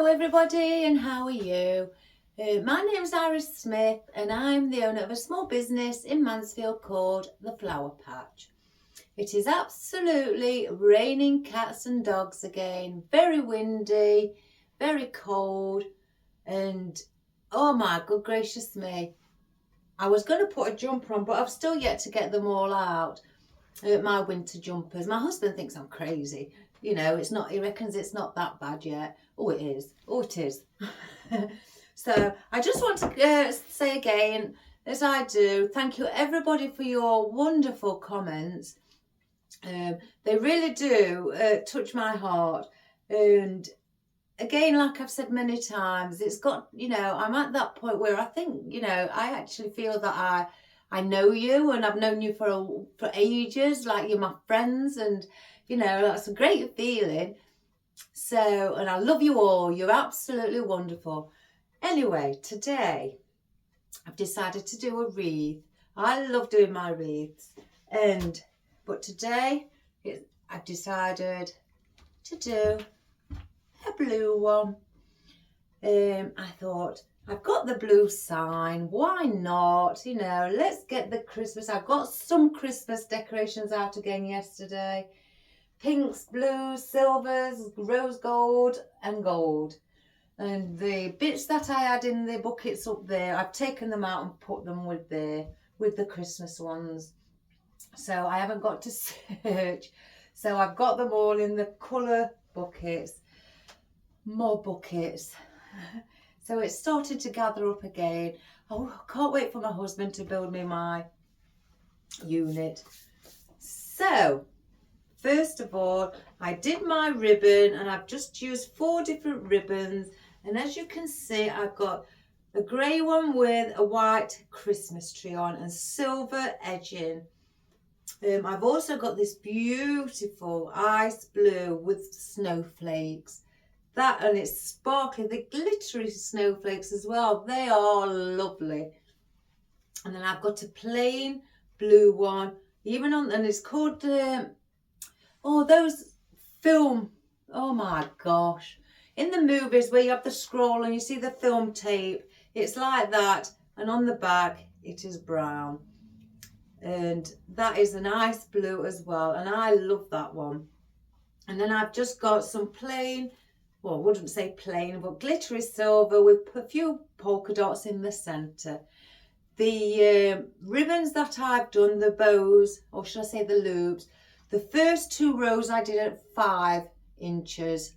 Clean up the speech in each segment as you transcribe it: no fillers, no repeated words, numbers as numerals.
Hello everybody, and how are you? My name's Iris Smith and I'm the owner of a small business in Mansfield called The Flower Patch. It is absolutely raining cats and dogs again, very windy, very cold, and oh my good gracious me. I was going to put a jumper on, but I've still yet to get them all out, my winter jumpers. My husband thinks I'm crazy. You know, it's not, he reckons it's not that bad yet. Oh, it is. Oh, it is. So I just want to say again, as I do, thank you everybody for your wonderful comments. They really do touch my heart. And again, like I've said many times, it's got, you know, I'm at that point where I think, you know, I actually feel that I know you and I've known you for ages, like you're my friends, and you know, that's a great feeling. So, and I love you all. You're absolutely wonderful. Anyway, today I've decided to do a wreath. I love doing my wreaths, but today I've decided to do a blue one. I thought, I've got the blue sign, why not? You know, let's get the Christmas. I got some Christmas decorations out again yesterday. Pinks, blues, silvers, rose gold and gold. And the bits that I had in the buckets up there, I've taken them out and put them with the Christmas ones. So I haven't got to search. So I've got them all in the colour buckets. More buckets. So it's started to gather up again. Oh, I can't wait for my husband to build me my unit. So first of all, I did my ribbon and I've just used 4 different ribbons. And as you can see, I've got a grey one with a white Christmas tree on and silver edging. I've also got this beautiful ice blue with snowflakes. That, and it's sparkly, the glittery snowflakes as well. They are lovely. And then I've got a plain blue one, even on, and it's called oh, those film, oh my gosh. In the movies where you have the scroll and you see the film tape, it's like that. And on the back, it is brown. And that is a nice blue as well. And I love that one. And then I've just got some plain, well, I wouldn't say plain, but glittery silver with a few polka dots in the centre. The ribbons that I've done, the bows, or should I say the loops, the first 2 rows I did at 5 inches.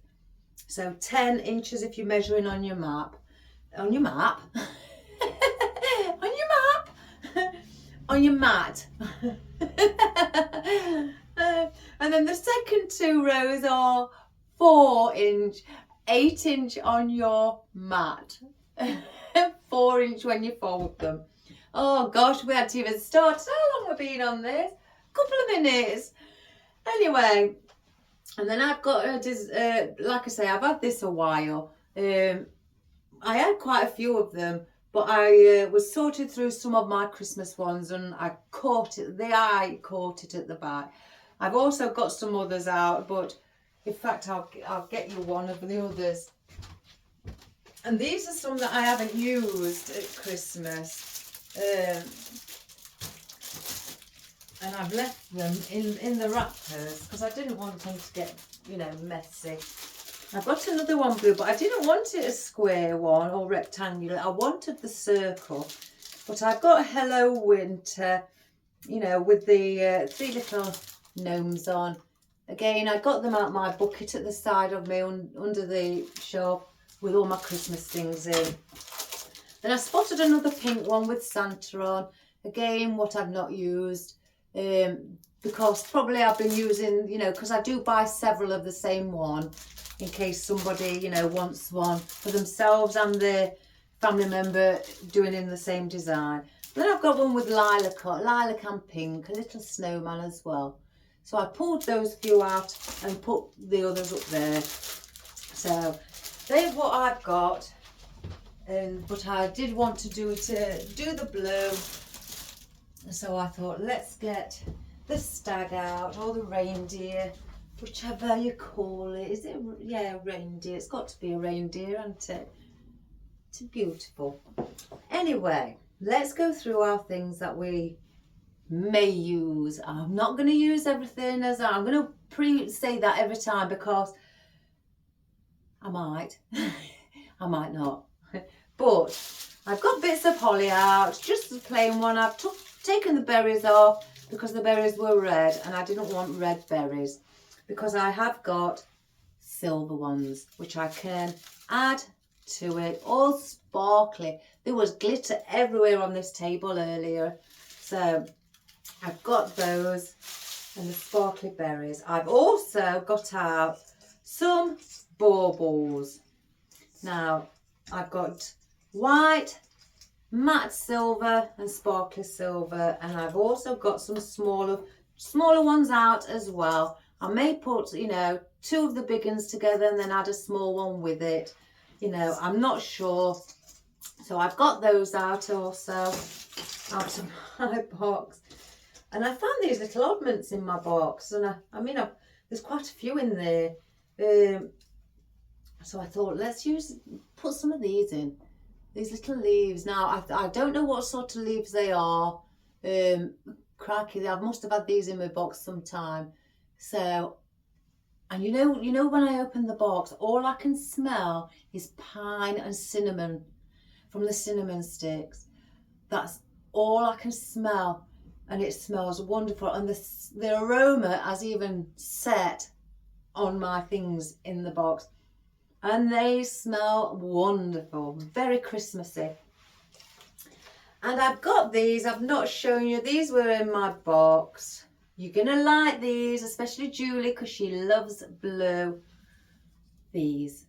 So 10 inches if you're measuring on your map. On your map? On your map? On your mat. And then the second 2 rows are 4 inch, 8 inch on your mat. 4 inch when you fold them. Oh gosh, we had to even start. How long have we been on this? A couple of minutes. Anyway, and then I've got, like I say, I've had this a while. I had quite a few of them, but I was sorting through some of my Christmas ones and I caught it, the eye caught it at the back. I've also got some others out, but in fact, I'll get you one of the others. And these are some that I haven't used at Christmas. And I've left them in the wrappers because I didn't want them to get, you know, messy. I've got another one blue, but I didn't want it a square one or rectangular. I wanted the circle. But I've got Hello Winter, you know, with the 3 little gnomes on. Again, I got them out my bucket at the side of me under the shop with all my Christmas things in. Then I spotted another pink one with Santa on. Again, what I've not used. Because probably I've been using, you know, because I do buy several of the same one in case somebody, you know, wants one for themselves and their family member doing in the same design. Then I've got one with lilac and pink, a little snowman as well. So I pulled those few out and put the others up there. So there's what I've got. But I did want to do the blue. So I thought, let's get the stag out or the reindeer whichever you call it. Is it, yeah, reindeer. It's got to be a reindeer, hasn't it? It's beautiful. Anyway, let's go through our things that we may use. I'm not going to use everything as I'm going to say that every time, because I might. I might not. But I've got bits of holly out, just the plain one. I've taken the berries off because the berries were red and I didn't want red berries, because I have got silver ones which I can add to it, all sparkly. There was glitter everywhere on this table earlier, so I've got those and the sparkly berries. I've also got out some baubles. Now I've got white, matte silver and sparkly silver, and I've also got some smaller ones out as well. I may put, you know, 2 of the big ones together and then add a small one with it. You know, I'm not sure. So I've got those out also, out of my box. And I found these little oddments in my box, and I mean, there's quite a few in there. So I thought, let's put some of these in. These little leaves. Now, I don't know what sort of leaves they are. Crikey, I must have had these in my box sometime. So, and you know when I open the box, all I can smell is pine and cinnamon from the cinnamon sticks. That's all I can smell, and it smells wonderful. And the aroma has even set on my things in the box, and they smell wonderful, very Christmassy. And I've got these. I've not shown you. These were in my box. You're going to like these, especially Julie, because she loves blue. These.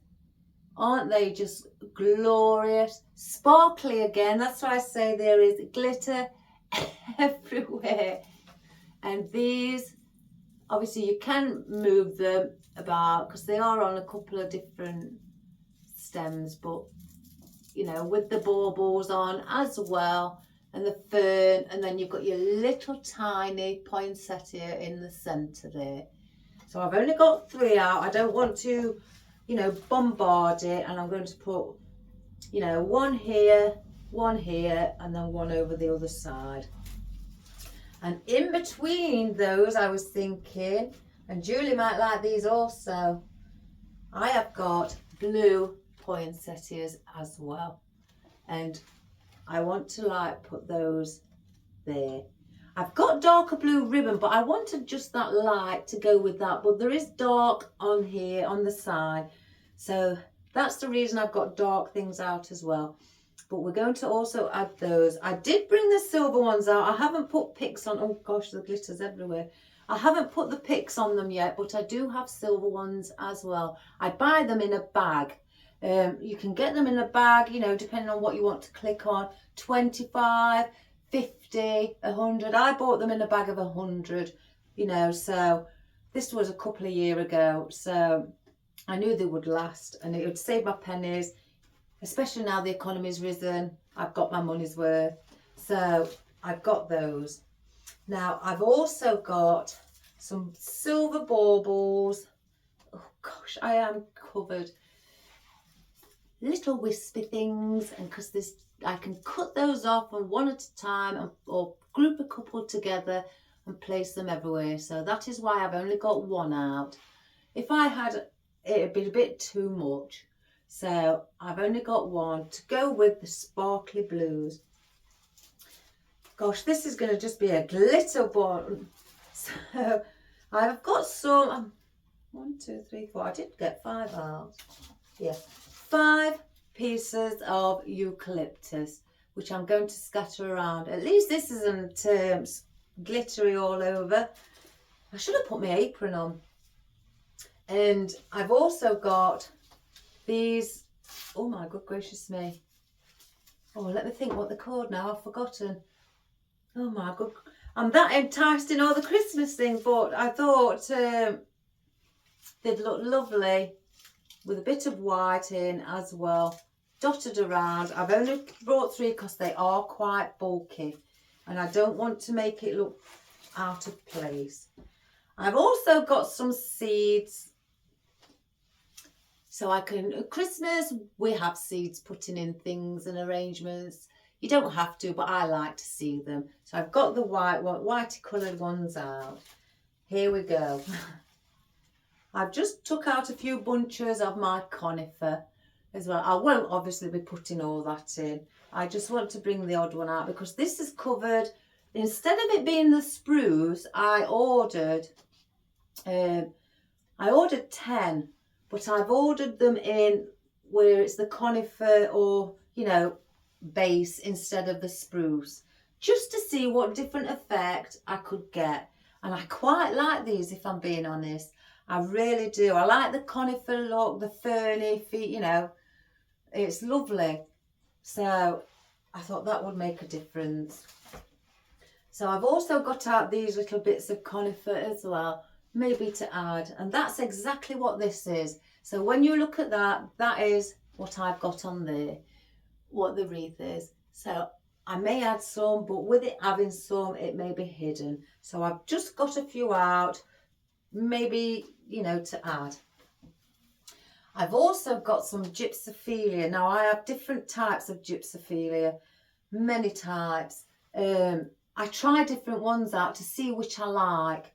Aren't they just glorious? Sparkly again. That's why I say there is glitter everywhere. And these, obviously you can move them about because they are on a couple of different stems, but you know, with the baubles on as well, and the fern, and then you've got your little tiny poinsettia in the centre there. So I've only got 3 out. I don't want to, you know, bombard it, and I'm going to put, you know, 1 here, and then 1 over the other side. And in between those, I was thinking, and Julie might like these also, I have got blue poinsettias as well, and I want to like put those there. I've got darker blue ribbon, but I wanted just that light to go with that, but there is dark on here on the side, so that's the reason I've got dark things out as well. But we're going to also add those. I did bring the silver ones out. I haven't put picks on. Oh gosh, the glitter's everywhere. I haven't put the picks on them yet, but I do have silver ones as well. I buy them in a bag. You can get them in a bag, you know, depending on what you want to click on. 25, 50, 100. I bought them in a bag of 100, you know, so this was a couple of years ago. So I knew they would last and it would save my pennies, especially now the economy's risen. I've got my money's worth. So I've got those. Now I've also got some silver baubles. Oh gosh, I am covered. Little wispy things, and because I can cut those off and 1 at a time, or group a couple together and place them everywhere. So that is why I've only got 1 out. If I had, it'd be a bit too much. So I've only got 1 to go with the sparkly blues. Gosh, this is going to just be a glitter bun. So I've got some, 1, 2, 3, 4. I did get 5 out. Yeah. 5 pieces of eucalyptus, which I'm going to scatter around. At least this isn't glittery all over. I should have put my apron on. And I've also got these, oh my good gracious me. Oh, let me think what they're called now. I've forgotten. Oh my god. I'm that enticed in all the Christmas things, but I thought they'd look lovely with a bit of white in as well, dotted around. I've only brought 3 because they are quite bulky and I don't want to make it look out of place. I've also got some seeds. So I can, at Christmas, we have seeds putting in things and arrangements. You don't have to, but I like to see them. So I've got the whitey coloured ones out. Here we go. I've just took out a few bunches of my conifer as well. I won't obviously be putting all that in. I just want to bring the odd one out because this is covered. Instead of it being the spruce, I ordered 10, but I've ordered them in where it's the conifer or, you know, base instead of the spruce, just to see what different effect I could get. And I quite like these, if I'm being honest. I really do. I like the conifer look, the ferny feet, you know, it's lovely. So I thought that would make a difference. So I've also got out these little bits of conifer as well, maybe to add, and that's exactly what this is. So when you look at that, that is what I've got on there, what the wreath is. So I may add some, but with it having some, it may be hidden. So I've just got a few out, maybe, you know, to add. I've also got some gypsophilia. Now I have different types of gypsophilia, many types. I try different ones out to see which I like.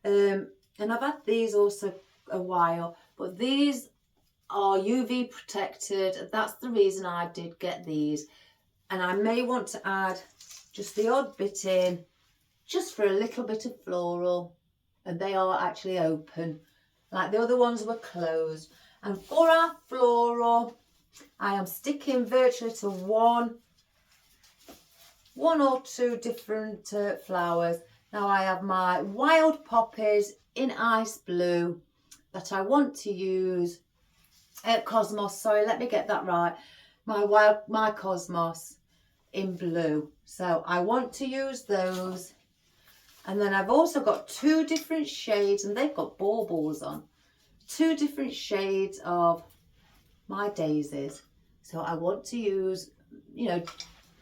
And I've had these also a while, but these are UV protected. That's the reason I did get these. And I may want to add just the odd bit in, just for a little bit of floral. And they are actually open, like the other ones were closed. And for our floral, I am sticking virtually to one or two different flowers. Now I have my wild poppies in ice blue that I want to use. Cosmos, sorry, let me get that right. My cosmos in blue. So I want to use those. And then I've also got two different shades, and they've got baubles on. Two different shades of my daisies. So I want to use, you know,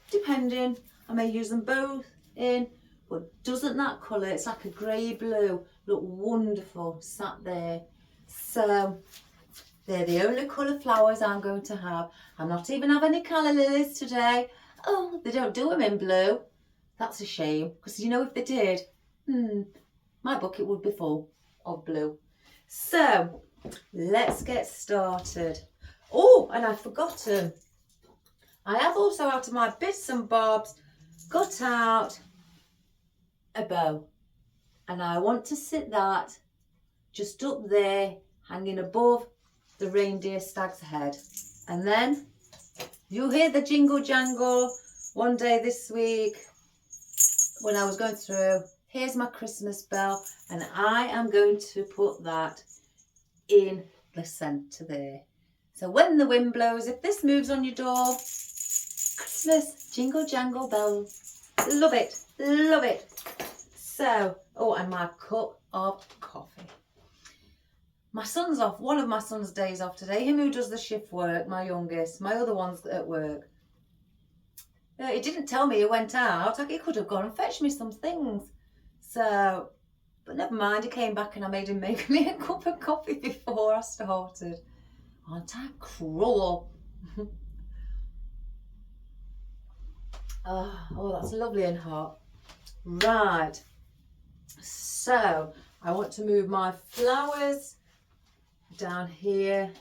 depending, I may use them both in, but doesn't that colour, it's like a grey blue, look wonderful sat there. So they're the only colour flowers I'm going to have. I'm not even having any calla lilies today. Oh, they don't do them in blue. That's a shame, because you know, if they did, my bucket would be full of blue. So let's get started. Oh, and I've forgotten. I have also, out of my bits and bobs, got out a bow. And I want to sit that just up there, hanging above the reindeer stag's head. And then you'll hear the jingle jangle one day this week when I was going through. Here's my Christmas bell, and I am going to put that in the centre there. So when the wind blows, if this moves on your door, Christmas jingle jangle bells. Love it, love it. So, oh, and my cup of coffee. My son's off, one of my son's days off today. Him who does the shift work, my youngest. My other one's at work. He didn't tell me he went out. He could have gone and fetched me some things. So, but never mind, he came back and I made him make me a cup of coffee before I started. Aren't I cruel? Oh, that's lovely and hot. Right. So, I want to move my flowers down here.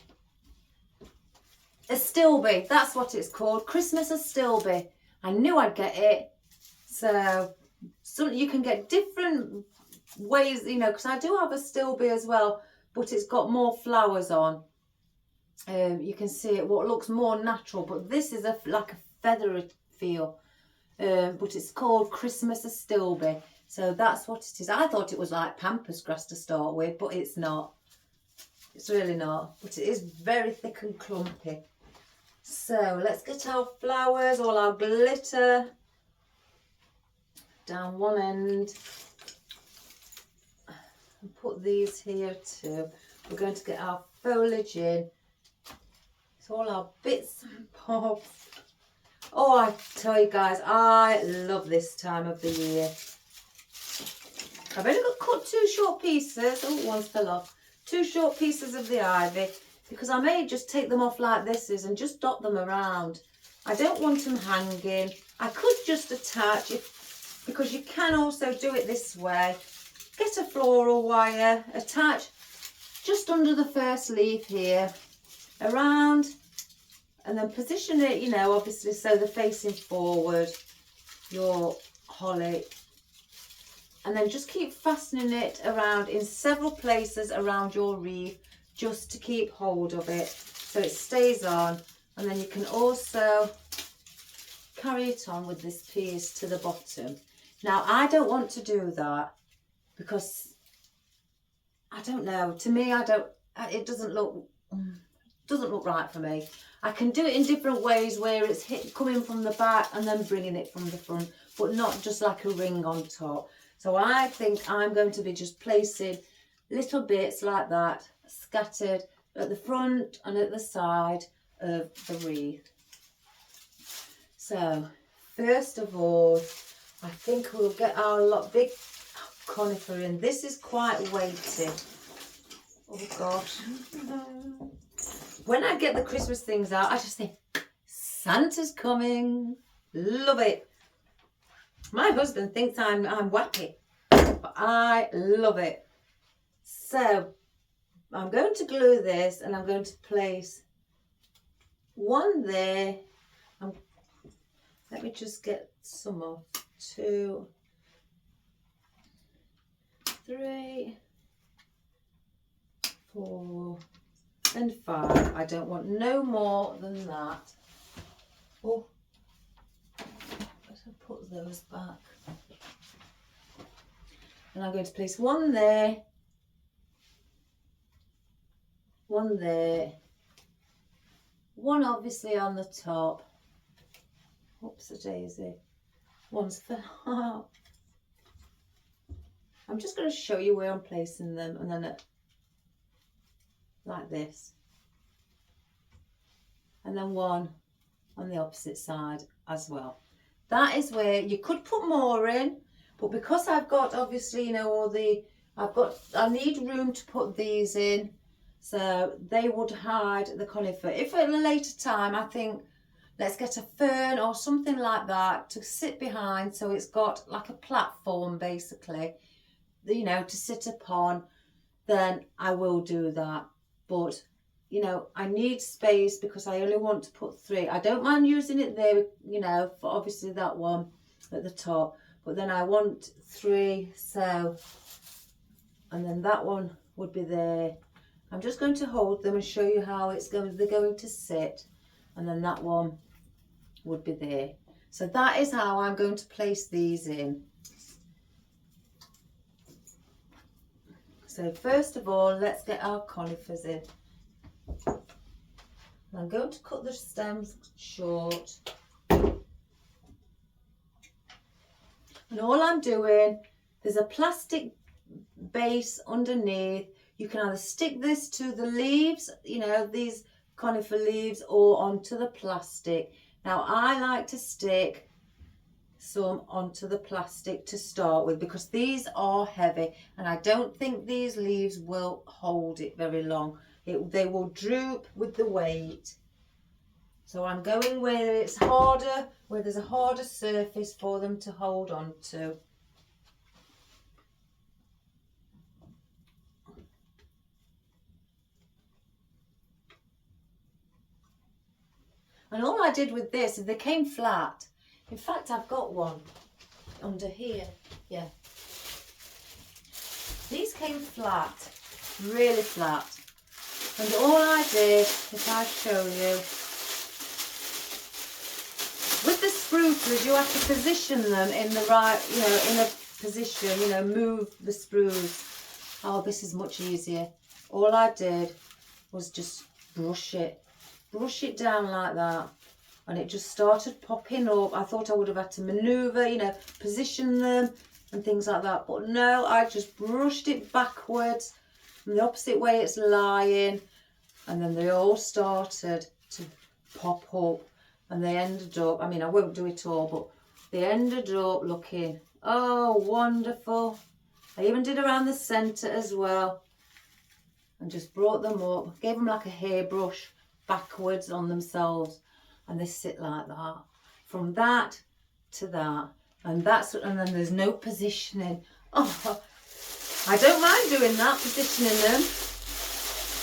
Astilbe, that's what it's called. Christmas Astilbe. I knew I'd get it. So you can get different ways, you know, because I do have Astilbe as well, but it's got more flowers on. You can see it, what looks more natural, but this is like a feathery feel. But it's called Christmas Astilbe. So that's what it is. I thought it was like pampas grass to start with, but it's not. It's really not. But it is very thick and clumpy. So let's get our flowers, all our glitter down one end. And put these here too. We're going to get our foliage in. So all our bits and bobs. Oh, I tell you guys, I love this time of the year. I've only got cut 2 short pieces. Oh, one's fell off. 2 short pieces of the ivy, because I may just take them off like this is and just dot them around. I don't want them hanging. I could just attach it, because you can also do it this way. Get a floral wire, attach just under the first leaf here, around, and then position it, you know, obviously so they're facing forward, your holly. And then just keep fastening it around in several places around your wreath, just to keep hold of it so it stays on. And then you can also carry it on with this piece to the bottom. Now I don't want to do that, because I don't know, to me it doesn't look right for me. I can do it in different ways, where it's coming from the back and then bringing it from the front, but not just like a ring on top. So I think I'm going to be just placing little bits like that scattered at the front and at the side of the wreath. So first of all, I think we'll get our big conifer in. This is quite weighty. Oh gosh. When I get the Christmas things out, I just think, Santa's coming. Love it. My husband thinks I'm wacky, but I love it. So I'm going to glue this, and I'm going to place one there. Let me just get some off. 2, 3, 4, and 5. I don't want no more than that. Oh, let's put those back. And I'm going to place one there, one there, one obviously on the top. Oops, a daisy. One's for I'm just going to show you where I'm placing them, and then like this, and then one on the opposite side as well. That is where you could put more in, but because I've got, obviously, you know, I need room to put these in, so they would hide the conifer. If at a later time I think, let's get a fern or something like that to sit behind, so it's got like a platform basically, you know, to sit upon, then I will do that. But you know, I need space because I only want to put 3. I don't mind using it there, you know, for obviously that one at the top, but then I want 3, so, and then that one would be there. I'm just going to hold them and show you how they're going to sit, and then that one would be there. So that is how I'm going to place these in. So first of all, let's get our conifers in. I'm going to cut the stems short. And all I'm doing, there's a plastic base underneath. You can either stick this to the leaves, you know, these conifer leaves, or onto the plastic. Now I like to stick some onto the plastic to start with, because these are heavy and I don't think these leaves will hold it very long. They will droop with the weight. So I'm going where it's harder, where there's a harder surface for them to hold on to. And all I did with this is they came flat. In fact, I've got one under here. Yeah. These came flat, really flat. And all I did, if I show you, with the spruces, you have to position them in the right, you know, in a position, you know, move the spruce. Oh, this is much easier. All I did was just brush it down like that. And it just started popping up. I thought I would have had to manoeuvre, you know, position them and things like that. But no, I just brushed it backwards from the opposite way it's lying. And then they all started to pop up. And they ended up, I mean, I won't do it all, but they ended up looking, oh, wonderful. I even did around the centre as well, and just brought them up, gave them like a hairbrush backwards on themselves, and they sit like that. From that to that, and then there's no positioning. Oh, I don't mind doing that, positioning them.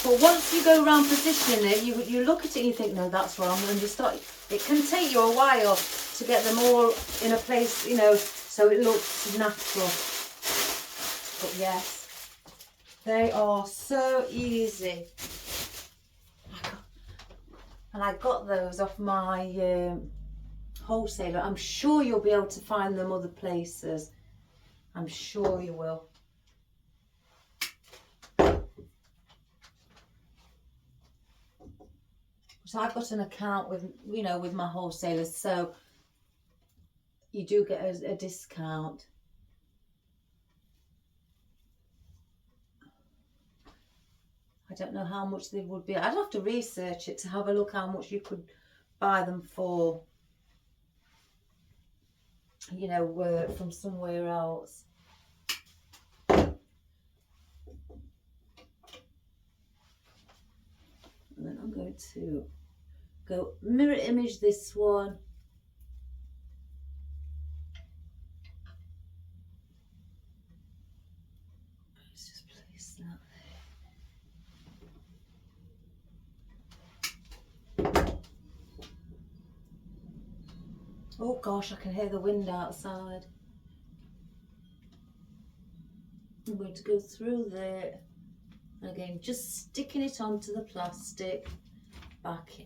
But once you go around positioning it, you look at it and you think, no, that's wrong, and you start. It can take you a while to get them all in a place, you know, so it looks natural. But yes, they are so easy. And I got those off my wholesaler. I'm sure you'll be able to find them other places. I'm sure you will. So I've got an account with, you know, with my wholesalers, so you do get a discount. I don't know how much they would be. I'd have to research it to have a look how much you could buy them for, you know, from somewhere else. And then I'm going to go mirror image this one. Let's just place that there. Oh gosh, I can hear the wind outside. I'm going to go through there. Again, just sticking it onto the plastic back in.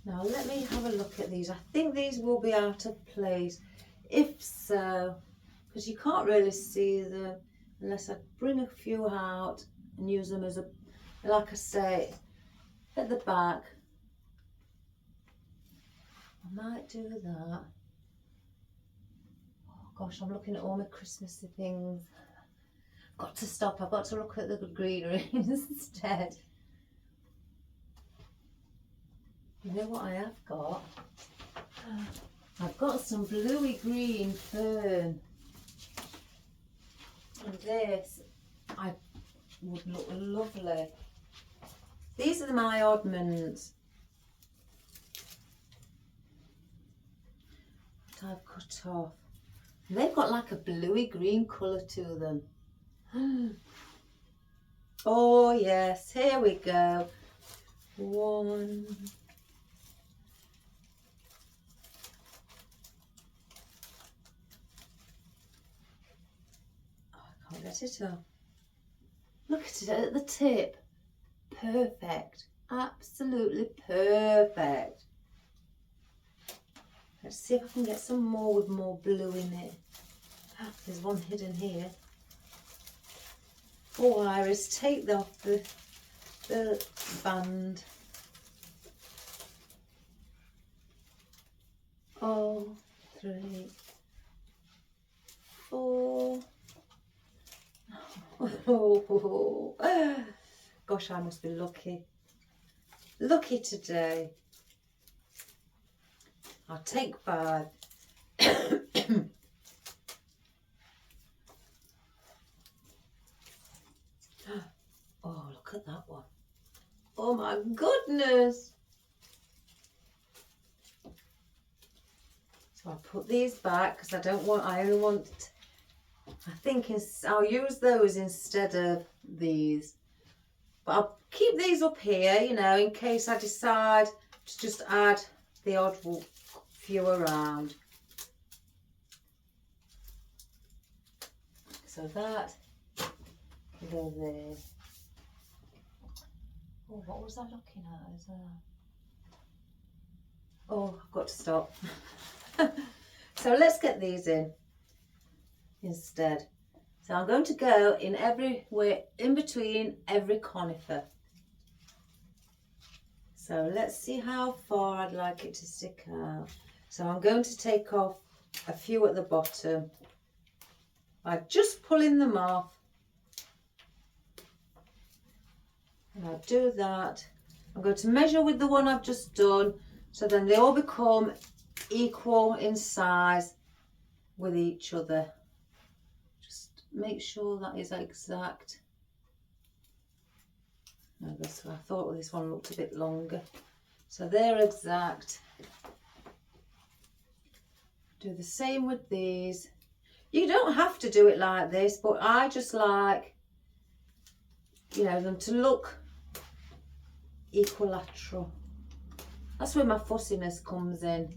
Now let me have a look at these. I think these will be out of place. If so, because you can't really see them unless I bring a few out and use them as a, like I say, at the back. I might do that. Oh gosh, I'm looking at all my Christmassy things. I've got to stop. I've got to look at the greenery instead. You know what I have got? I've got some bluey green fern. And this would look lovely. These are my oddments that I've cut off. And they've got like a bluey green colour to them. Oh yes, here we go. One. Oh, I can't get it off. Look at it at the tip. Perfect. Absolutely perfect. Let's see if I can get some more with more blue in it. There's one hidden here. Oh, Iris, take off the band. Oh, 3, 4. Oh, gosh, I must be lucky. Lucky today. I'll take 5. Oh, look at that one. Oh my goodness. So I'll put these back because I only want, I think I'll use those instead of these. But I'll keep these up here, you know, in case I decide to just add the odd few around. So that can go there. Oh, what was I looking at as well? Oh, I've got to stop. So let's get these in instead. So I'm going to go in everywhere, in between every conifer. So let's see how far I'd like it to stick out. So I'm going to take off a few at the bottom by just pulling them off. And I'll do that I'm going to measure with the one I've just done, so then they all become equal in size with each other. Just make sure that is exact. No, that's what I thought. This one looked a bit longer, so they're exact. Do the same with these. You don't have to do it like this, but I just like, you know, them to look equilateral. That's where my fussiness comes in.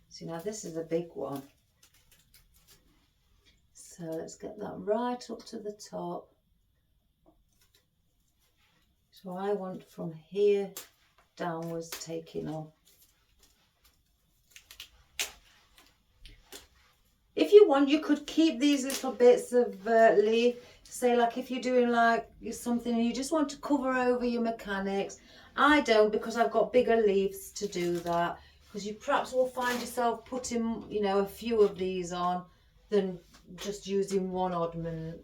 See, now this is a big one. So let's get that right up to the top. So I want from here downwards taking off. If you want, you could keep these little bits of leaf. Say, like if you're doing like something and you just want to cover over your mechanics. I don't, because I've got bigger leaves to do that. Because you perhaps will find yourself putting, you know, a few of these on than just using one oddment.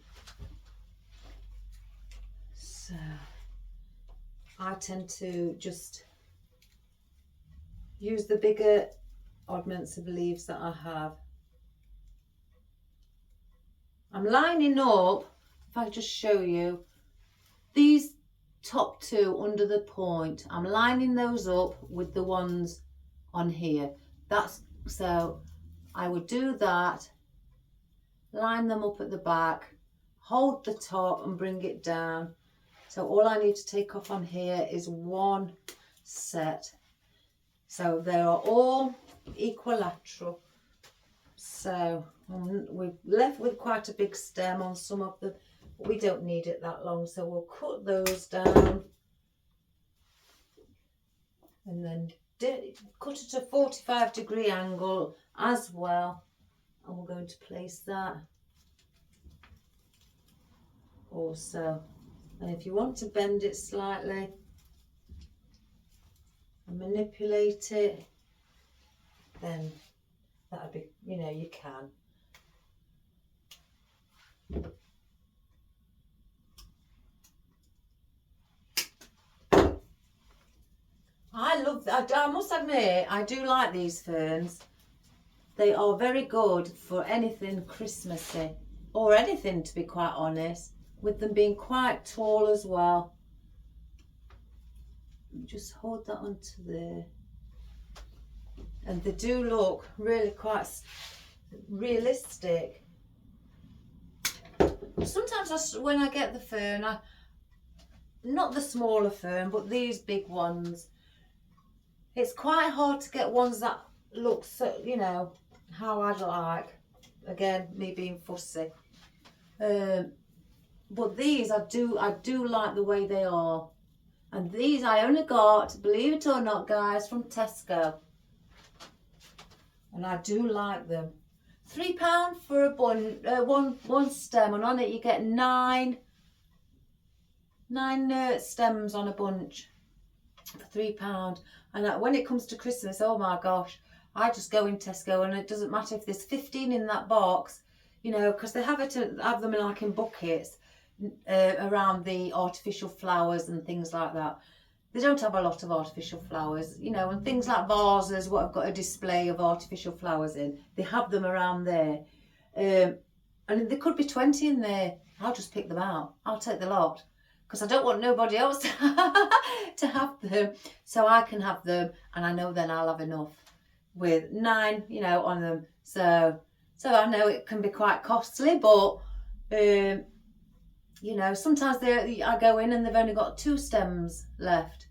So I tend to just use the bigger oddments of leaves that I have. I'm lining up, if I just show you, these top two under the point, I'm lining those up with the ones on here. That's, so I would do that, line them up at the back, hold the top and bring it down. So all I need to take off on here is one set. So they are all equilateral. So we've left with quite a big stem on some of them, but we don't need it that long, so we'll cut those down and then cut it at a 45-degree angle as well, and we're going to place that also. And if you want to bend it slightly and manipulate it, then that'd be, you know, you can. I love that. I must admit, I do like these ferns. They are very good for anything Christmassy, or anything, to be quite honest, with them being quite tall as well. Just hold that onto there. And they do look really quite realistic. Sometimes when I get the fern, not the smaller fern, but these big ones, it's quite hard to get ones that look so, you know, how I'd like. Again, me being fussy. But these I do like the way they are. And these I only got, believe it or not guys, from Tesco. And I do like them. £3 for a one stem, and on it you get nine stems on a bunch for £3. And when it comes to Christmas, oh my gosh, I just go in Tesco, and it doesn't matter if there's 15 in that box, you know, because they have them like in buckets around the artificial flowers and things like that. They don't have a lot of artificial flowers, you know, and things like vases, what I've got a display of artificial flowers in, they have them around there. And there could be 20 in there. I'll just pick them out. I'll take the lot, because I don't want nobody else to have them. So I can have them, and I know then I'll have enough with 9, you know, on them. So I know it can be quite costly, but you know, sometimes I go in and they've only got 2 stems left.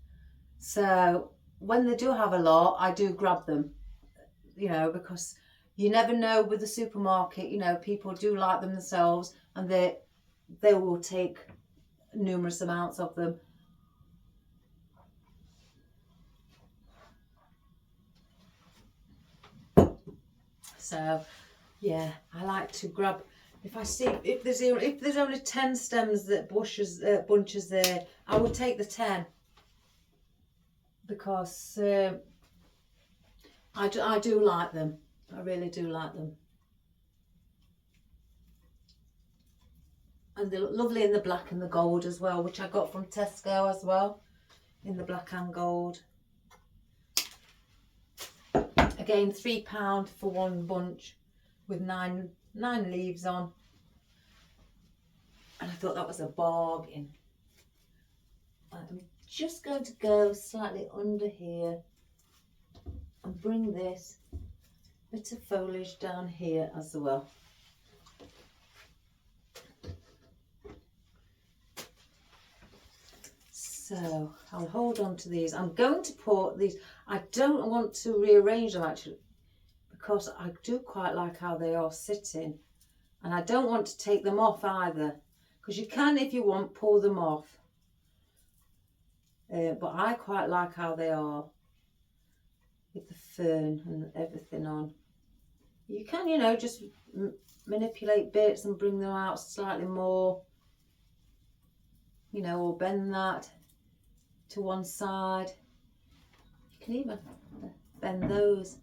So when they do have a lot, I do grab them, you know, because you never know with the supermarket, you know, people do like them themselves, and they will take numerous amounts of them. So yeah, I like to grab, if I see, if there's only 10 stems that bunches there, I would take the 10, because I do like them. I really do like them. And they look lovely in the black and the gold as well, which I got from Tesco as well, in the black and gold. Again, £3 for one bunch with nine leaves on. And I thought that was a bargain. I'm just going to go slightly under here and bring this bit of foliage down here as well. So I'll hold on to these. I'm going to put these, I don't want to rearrange them actually, because I do quite like how they are sitting, and I don't want to take them off either, because you can, if you want, pull them off. But I quite like how they are with the fern and everything on. You can, you know, just manipulate bits and bring them out slightly more, you know, or bend that to one side. You can even bend those,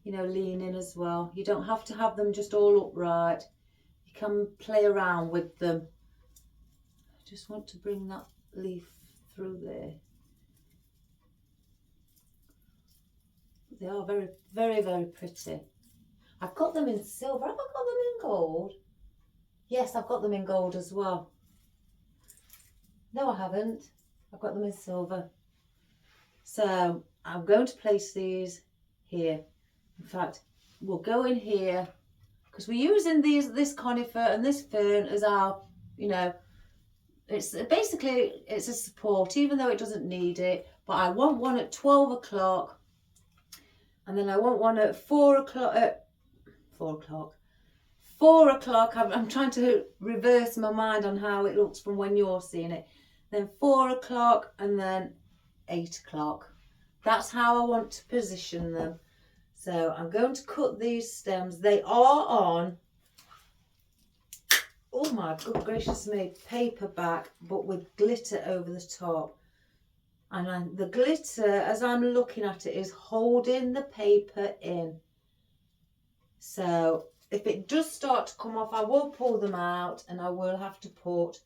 you know, lean in as well. You don't have to have them just all upright. You can play around with them. I just want to bring that leaf through there. They are very, very, very pretty. I've got them in silver. Have I got them in gold? Yes, I've got them in gold as well. No, I haven't. I've got them in silver. So I'm going to place these here. In fact, we'll go in here because we're using this conifer and this fern as our, you know, it's basically, it's a support, even though it doesn't need it. But I want one at 12 o'clock, and then I want one at 4 o'clock. 4 o'clock. 4 o'clock. I'm trying to reverse my mind on how it looks from when you're seeing it. Then 4 o'clock, and then 8 o'clock. That's how I want to position them. So I'm going to cut these stems. They are on, oh my good gracious me, paperback, but with glitter over the top. And the glitter, as I'm looking at it, is holding the paper in. So if it does start to come off, I will pull them out, and I will have to put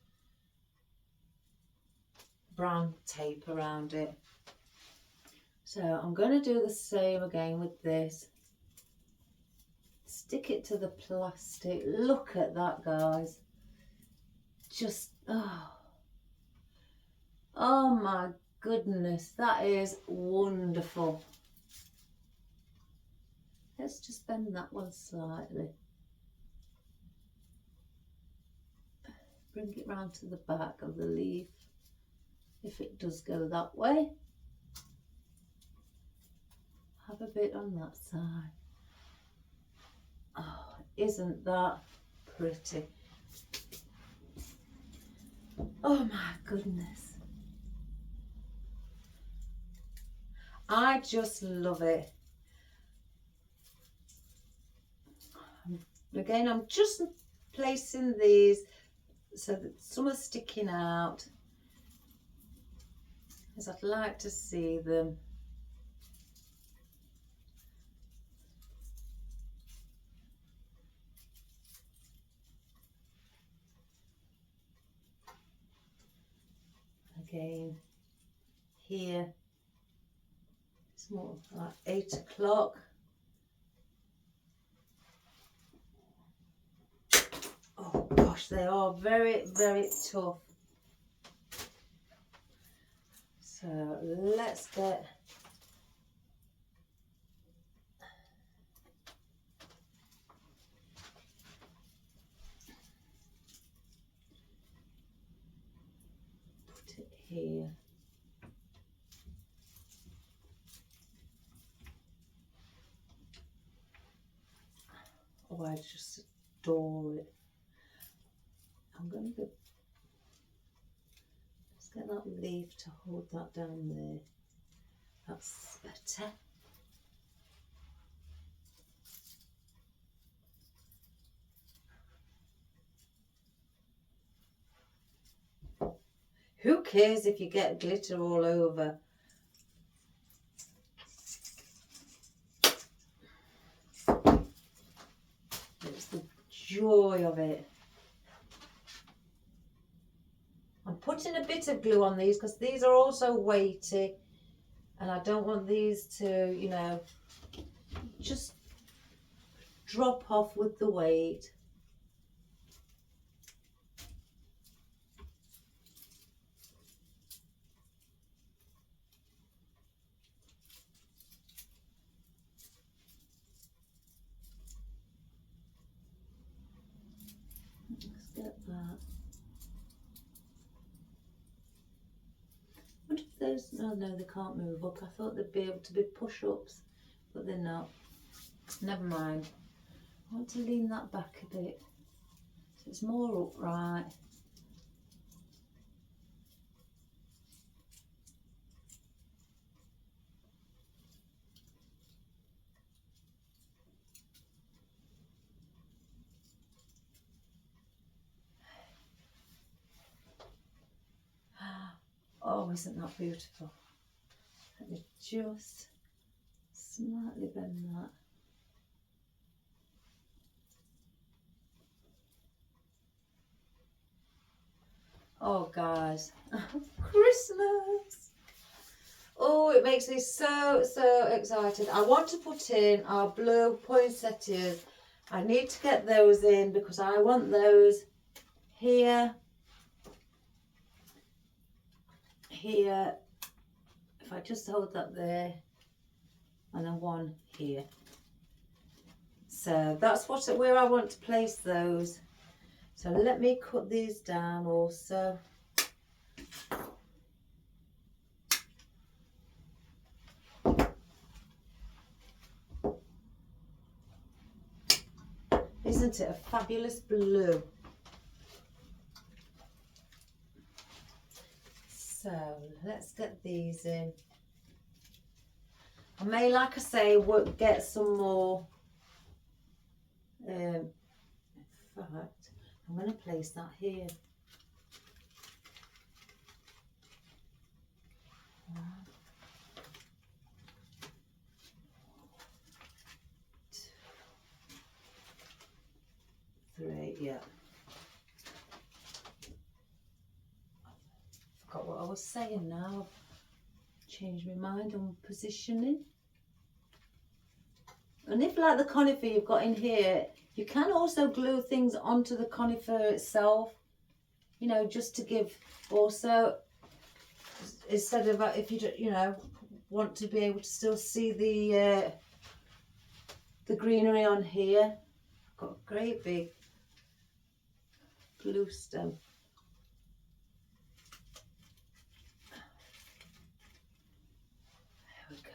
brown tape around it. So I'm going to do the same again with this. Stick it to the plastic. Look at that, guys. Just, oh my goodness, that is wonderful. Let's just bend that one slightly. Bring it round to the back of the leaf, if it does go that way. Have a bit on that side. Oh, isn't that pretty? Oh my goodness. I just love it. Again, I'm just placing these so that some are sticking out, as I'd like to see them. Again, here, it's more like 8 o'clock. Oh gosh, they are very, very tough. So let's get here. Oh, I just adore it. I'm going to let's get that leaf to hold that down there. That's better. Who cares if you get glitter all over? It's the joy of it. putting a bit of glue on these because these are also weighty, and I don't want these to, you know, just drop off with the weight. Let's get that. What if those, oh no, they can't move up. I thought they'd be able to be push-ups, but they're not. Never mind. I want to lean that back a bit so it's more upright. Oh, isn't that beautiful? Let me just slightly bend that. Oh, guys, Christmas! Oh, it makes me so excited. I want to put in our blue poinsettias. I need to get those in because I want those here, here. If I just hold that there, and then one here. So that's where I want to place those. So let me cut these down also. Isn't it a fabulous blue? So let's get these in. I may, like I say, get some more. In fact, I'm going to place that here. One, two, three, yeah. Forgot what I was saying now. Changed my mind on positioning. And if, like the conifer you've got in here, you can also glue things onto the conifer itself, you know, just to give also, instead of, if you, you know, want to be able to still see the greenery on here. Got a great big blue stem. There we go.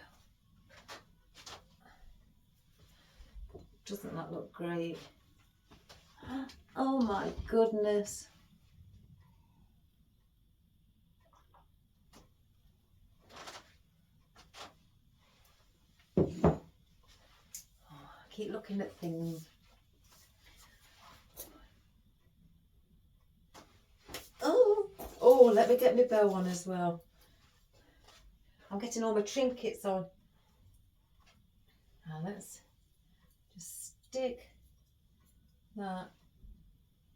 Doesn't that look great? Oh my goodness. Oh, I keep looking at things. Oh, let me get my bow on as well. I'm getting all my trinkets on. Now let's just stick that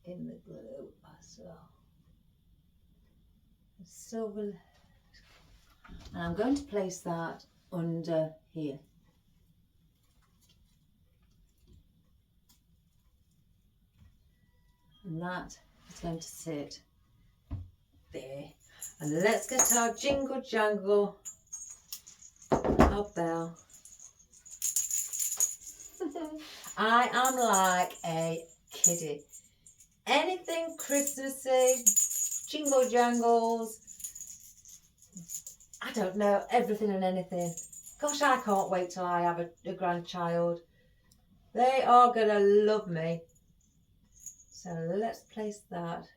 in the glue as well. Silver. And I'm going to place that under here. And that is going to sit there. And let's get our jingle jangle, our bell. I am like a kiddie. Anything Christmassy, jingle jangles, I don't know, everything and anything. Gosh, I can't wait till I have a grandchild. They are going to love me. So let's place that.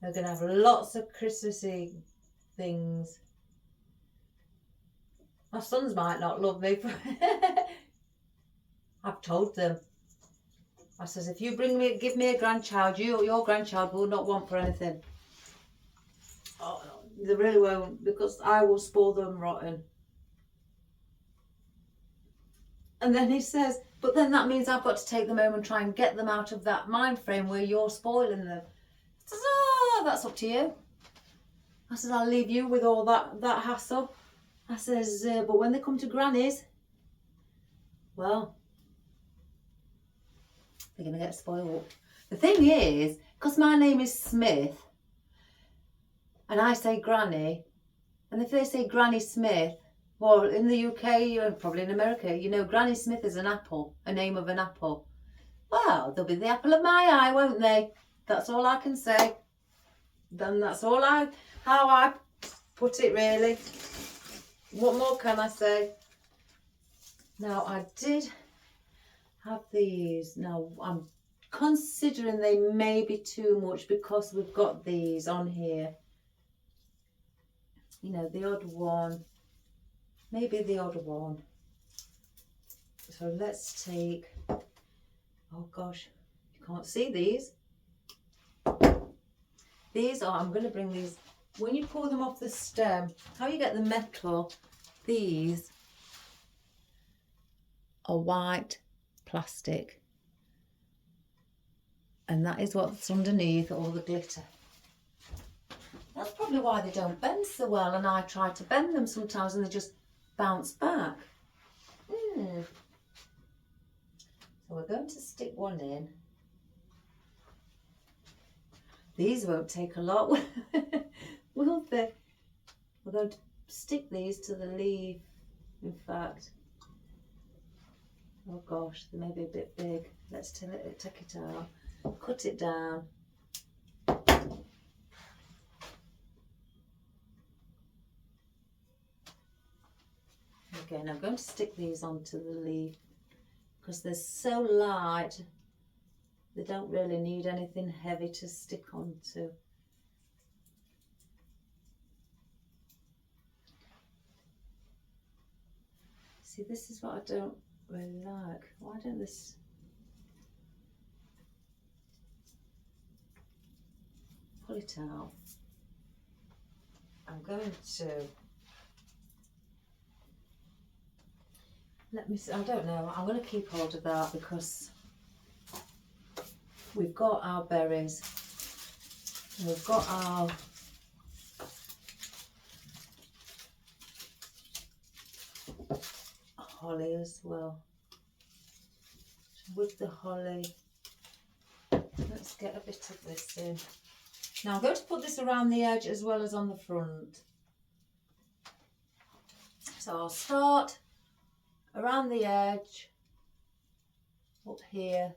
They're going to have lots of Christmassy things. My sons might not love me. I've told them. I says, if you give me a grandchild, your grandchild will not want for anything. Oh, they really won't, because I will spoil them rotten. And then he says, but then that means I've got to take them home and try and get them out of that mind frame where you're spoiling them. says, oh, that's up to you. I says, I'll leave you with all that hassle. I says, but when they come to Granny's, well, they're going to get spoiled. The thing is, because my name is Smith, and I say Granny, and if they say Granny Smith, well, in the UK and probably in America, you know, Granny Smith is an apple, a name of an apple. Well, they'll be the apple of my eye, won't they? That's all I can say. Then that's how I put it, really. What more can I say? Now, I did have these. Now, I'm considering they may be too much because we've got these on here. You know, the odd one. Maybe the odd one. So let's take, oh gosh, you can't see these. These are, I'm going to bring these, when you pull them off the stem, how you get the metal, these are white plastic. And that is what's underneath all the glitter. That's probably why they don't bend so well, and I try to bend them sometimes and they just bounce back. So we're going to stick one in. These won't take a lot, will they? We're going to stick these to the leaf, in fact. Oh gosh, they may be a bit big. Let's take it out, cut it down. Again, I'm going to stick these onto the leaf because they're so light, they don't really need anything heavy to stick onto. See, this is what I don't really like. Why don't this... pull it out. I'm going to... let me see, I don't know, I'm going to keep hold of that because we've got our berries, and we've got our holly as well. With the holly, let's get a bit of this in. Now I'm going to put this around the edge as well as on the front. So I'll start around the edge, up here,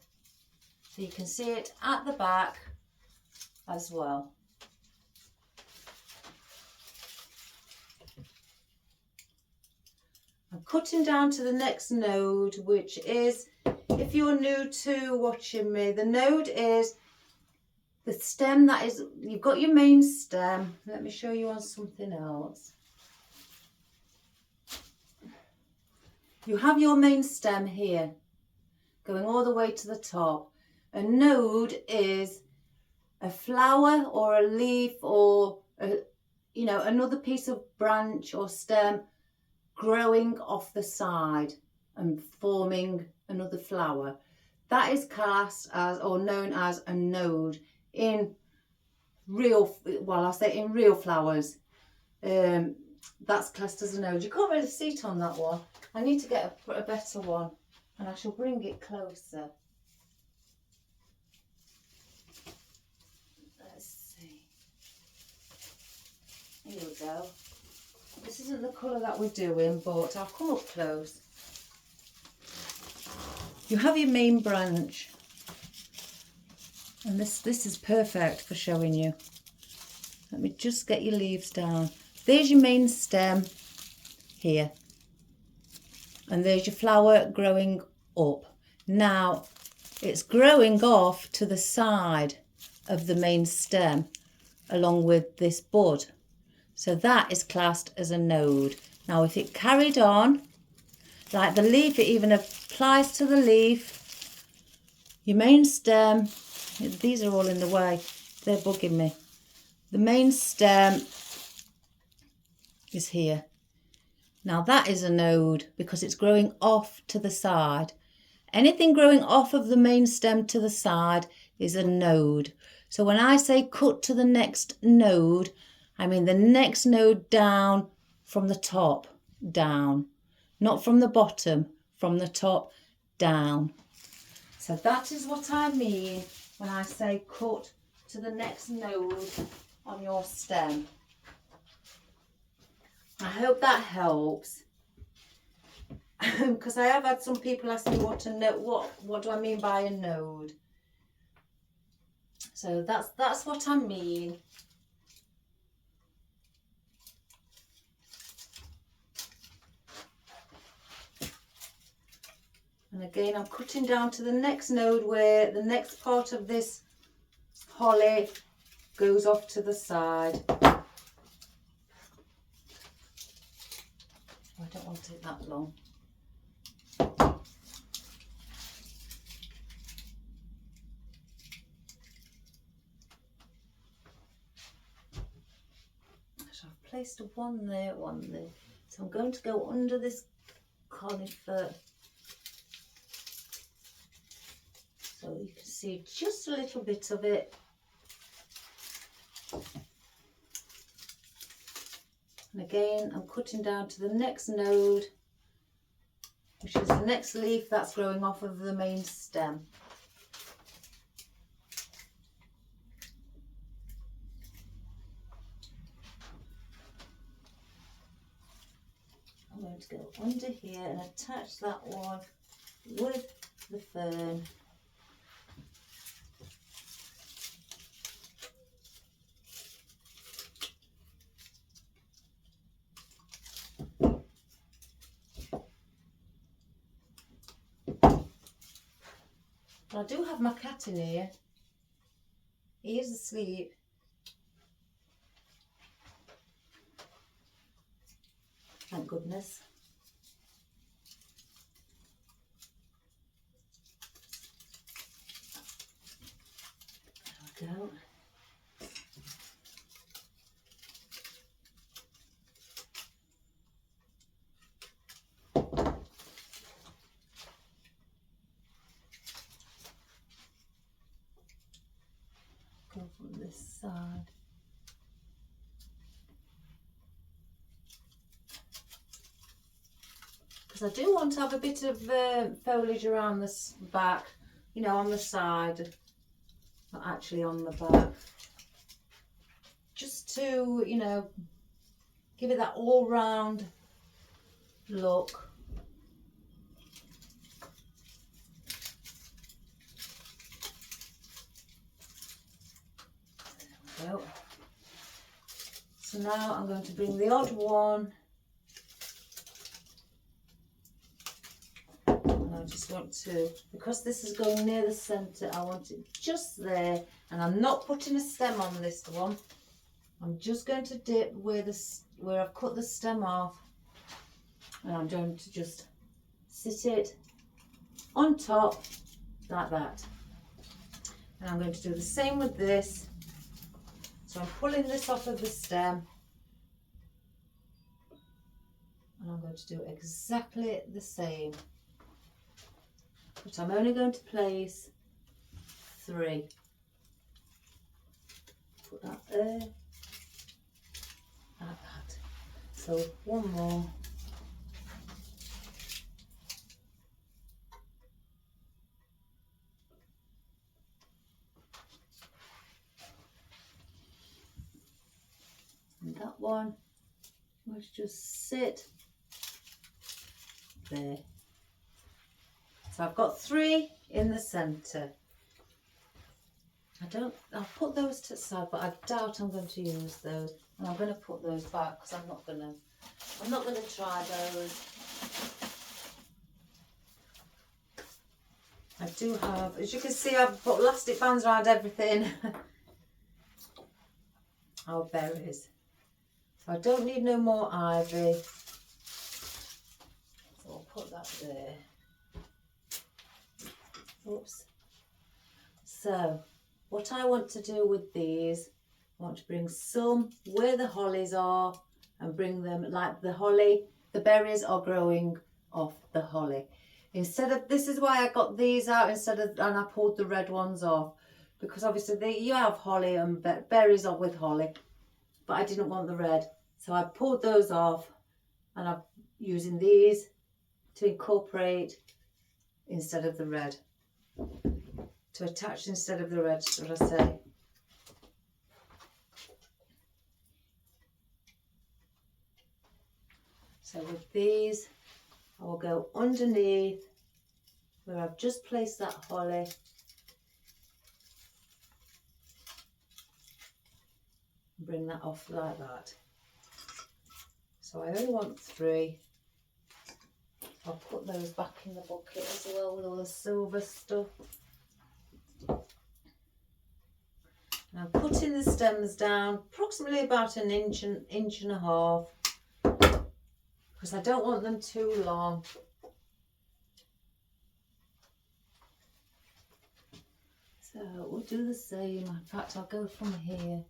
so you can see it at the back as well. I'm cutting down to the next node, which is, if you're new to watching me, the node is the stem that is, you've got your main stem. Let me show you on something else. You have your main stem here, going all the way to the top. A node is a flower or a leaf or, you know, another piece of branch or stem growing off the side and forming another flower. That is classed as, or known as, a node in real, well, I'll say in real flowers. That's classed as a node. You can't really see it on that one. I need to get a better one, and I shall bring it closer. Let's see. Here we go. This isn't the colour that we're doing, but I'll come up close. You have your main branch, and this is perfect for showing you. Let me just get your leaves down. There's your main stem here, and there's your flower growing up. Now it's growing off to the side of the main stem along with this bud, so that is classed as a node. Now if it carried on like the leaf, it even applies to the leaf, your main stem, these are all in the way, they're bugging me. The main stem is here. Now that is a node because it's growing off to the side. Anything growing off of the main stem to the side is a node. So when I say cut to the next node, I mean the next node down from the top down, not from the bottom, from the top down. So that is what I mean when I say cut to the next node on your stem. I hope that helps. Because I have had some people ask me what do I mean by a node. So that's what I mean. And again, I'm cutting down to the next node where the next part of this holly goes off to the side. I don't want it that long. So I've placed one there, one there. So I'm going to go under this conifer so you can see just a little bit of it. And again, I'm cutting down to the next node, which is the next leaf that's growing off of the main stem. I'm going to go under here and attach that one with the fern. I do have my cat in here. He is asleep. Thank goodness. There we go. Go from this side. Because I do want to have a bit of foliage around this back, you know, on the side, not actually on the back. Just to, you know, give it that all-round look. Go. So now I'm going to bring the odd one, and I just want to, because this is going near the centre, I want it just there, and I'm not putting a stem on this one. I'm just going to dip where I've cut the stem off, and I'm going to just sit it on top like that. And I'm going to do the same with this. So I'm pulling this off of the stem, and I'm going to do exactly the same, but I'm only going to place 3. Put that there, like that. So one more. And that one, let's just sit there. So I've got 3 in the centre. I'll put those to the side, but I doubt I'm going to use those. And I'm going to put those back because I'm not going to try those. I do have, as you can see, I've put elastic bands around everything. Our berries. So I don't need no more ivy. So I'll put that there. Oops. So what I want to do with these, I want to bring some where the hollies are and bring them like the holly, the berries are growing off the holly. Instead of, this is why I got these out instead of, and I pulled the red ones off, because obviously you have holly and berries are with holly, but I didn't want the red, so I pulled those off, and I'm using these to incorporate instead of the red, to attach instead of the red, should I say. So with these, I will go underneath where I've just placed that holly. Bring that off like that. So I only want 3. I'll put those back in the bucket as well with all the silver stuff. And I'm putting the stems down approximately about an inch and a half, because I don't want them too long. So we'll do the same. In fact, I'll go from here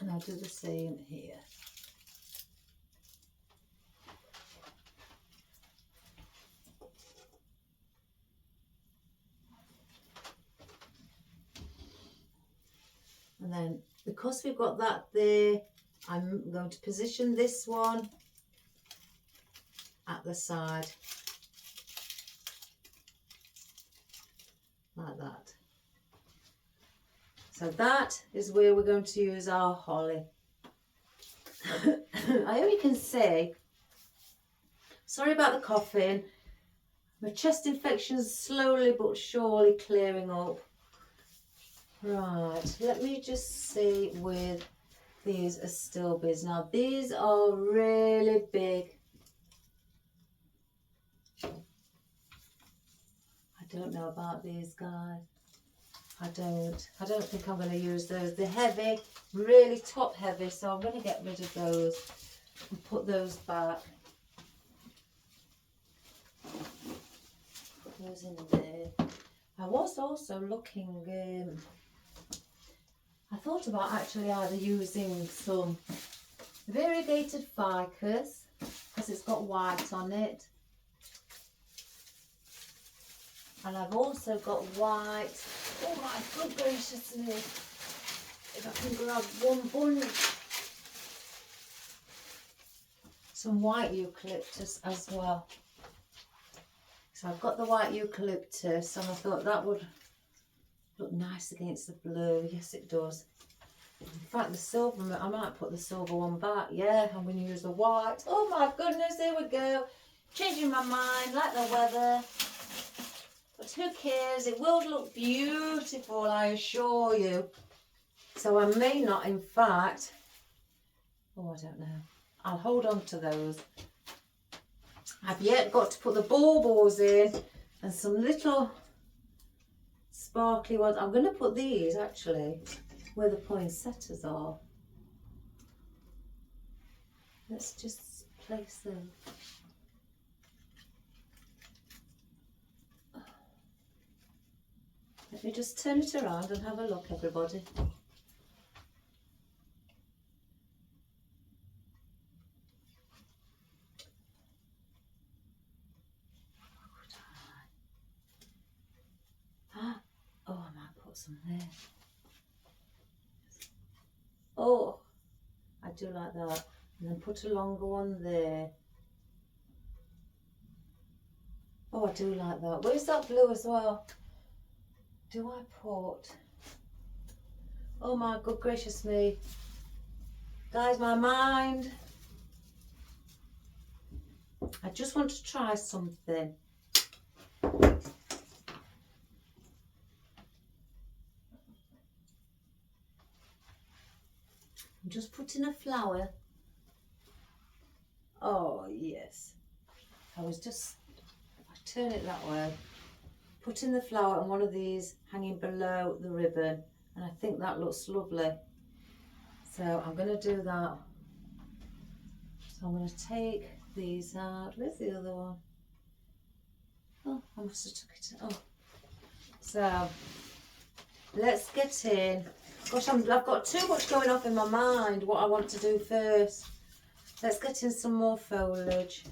and I'll do the same here. And then because we've got that there, I'm going to position this one at the side, like that. So that is where we're going to use our holly. I hope you can see, sorry about the coughing, my chest infection is slowly but surely clearing up. Right, let me just see with these astilbes. Now these are really big. I don't know about these guys. I don't think I'm going to use those. They're heavy, really top heavy, so I'm going to get rid of those and put those back. Put those in there. I was also looking, I thought about actually either using some variegated ficus, because it's got white on it. And I've also got white. Oh my good gracious me. If I can grab one bunch. Some white eucalyptus as well. So I've got the white eucalyptus, and I thought that would look nice against the blue. Yes, it does. In fact, the silver, I might put the silver one back. Yeah, I'm going to use the white. Oh my goodness, here we go. Changing my mind, like the weather. But who cares? It will look beautiful, I assure you. So I may not, in fact, oh, I don't know. I'll hold on to those. I've yet got to put the baubles in and some little sparkly ones. I'm going to put these actually where the poinsettias are. Let's just place them. Let me just turn it around and have a look, everybody. Oh, I might put some there. Oh, I do like that. And then put a longer one there. Oh, I do like that. Where's that blue as well? Do I put? Oh my good gracious me. Guys, my mind. I just want to try something. I'm just putting a flower. Oh yes. I was just, if I turn it that way, putting the flower and one of these hanging below the ribbon, and I think that looks lovely. So I'm going to do that. So I'm going to take these out. Where's the other one? Oh, I must have took it. Oh, so let's get in. Gosh, I've got too much going off in my mind what I want to do first. Let's get in some more foliage.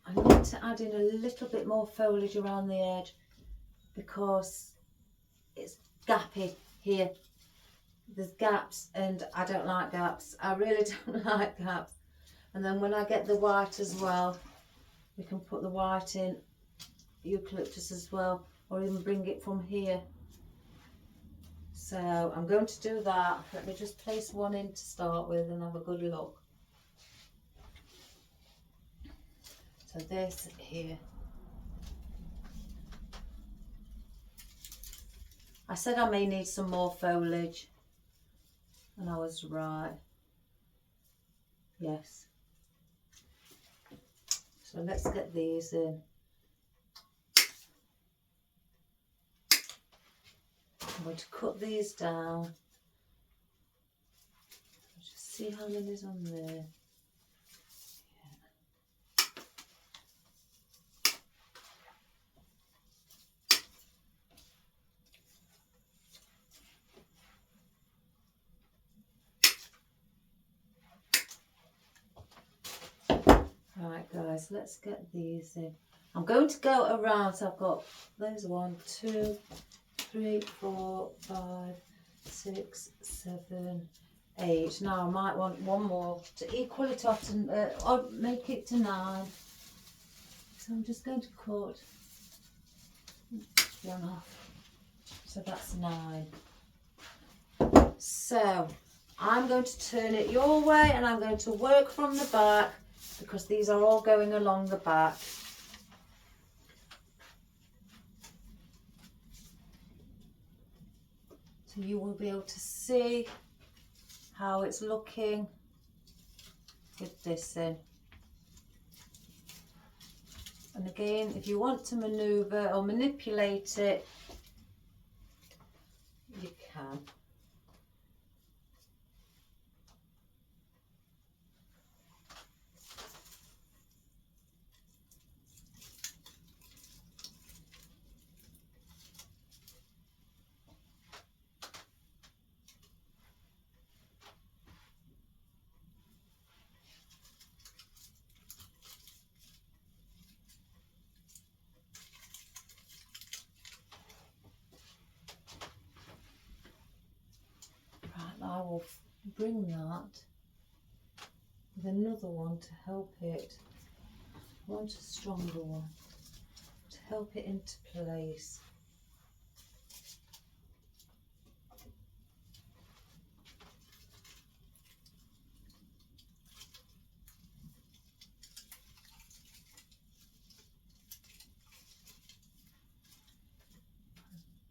I need to add in a little bit more foliage around the edge. because it's gappy here. There's gaps and I don't like gaps. I really don't like gaps. And then when I get the white as well, we can put the white in eucalyptus as well, or even bring it from here. So I'm going to do that. Let me just place one in to start with and have a good look. So this here. I said I may need some more foliage, and I was right. Yes. So let's get these in. I'm going to cut these down. Just see how many is on there. Right guys, let's get these in. I'm going to go around, so I've got those 1, 2, 3, 4, 5, 6, 7, 8. Now I might want one more to equal it off to, or make it to 9. So I'm just going to cut one off. So that's 9. So I'm going to turn it your way and I'm going to work from the back, because these are all going along the back. So you will be able to see how it's looking with this in. And again, if you want to manoeuvre or manipulate it, you can. I will bring that with another one to help it. I want a stronger one to help it into place.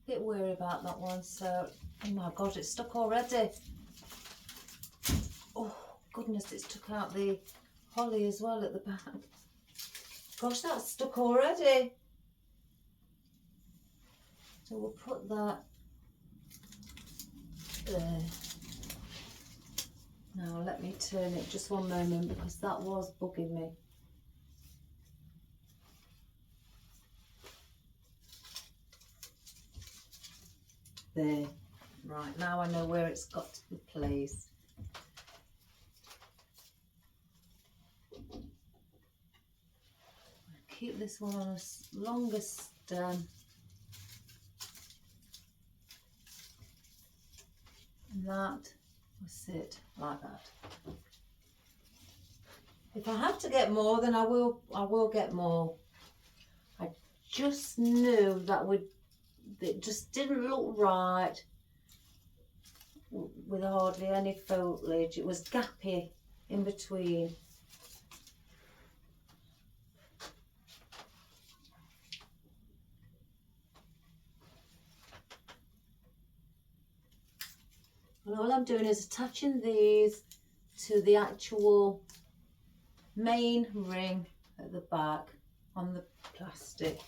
A bit worried about that one, so oh my god, it's stuck already. Oh goodness, it's took out the holly as well at the back. Gosh, that's stuck already. So we'll put that there. Now let me turn it just one moment, because that was bugging me. There. Right, now I know where it's got to be placed. Keep this one on a longer stem. And that will sit like that. If I have to get more, then I will get more. I just knew that it just didn't look right with hardly any foliage. It was gappy in between. And all I'm doing is attaching these to the actual main ring at the back on the plastic.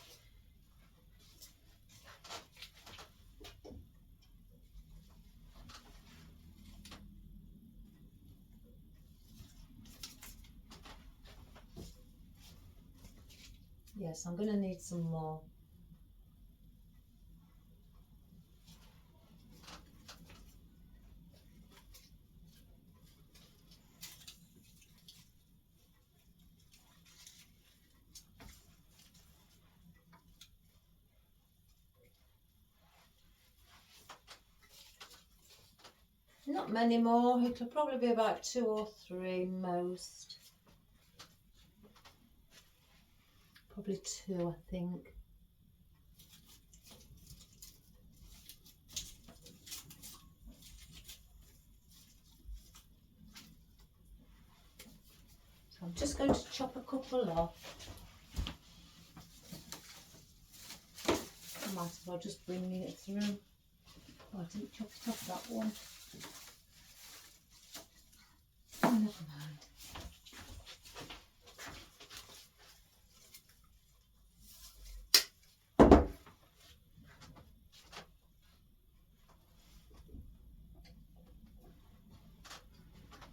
Yes, I'm going to need some more. Not many more, it'll probably be about 2 or 3 most. Probably 2, I think. So I'm just going to chop a couple off. I might as well just bring it through. Oh, I didn't chop it off that one. Oh, never mind.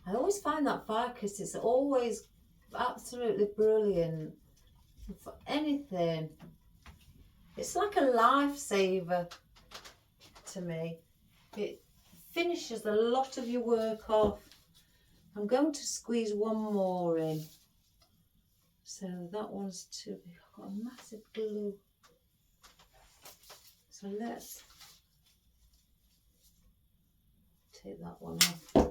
I always find that ficus is always absolutely brilliant for anything. It's like a lifesaver to me. It finishes a lot of your work off. I'm going to squeeze one more in. So that one's too big. I've got a massive glue. So let's take that one off. I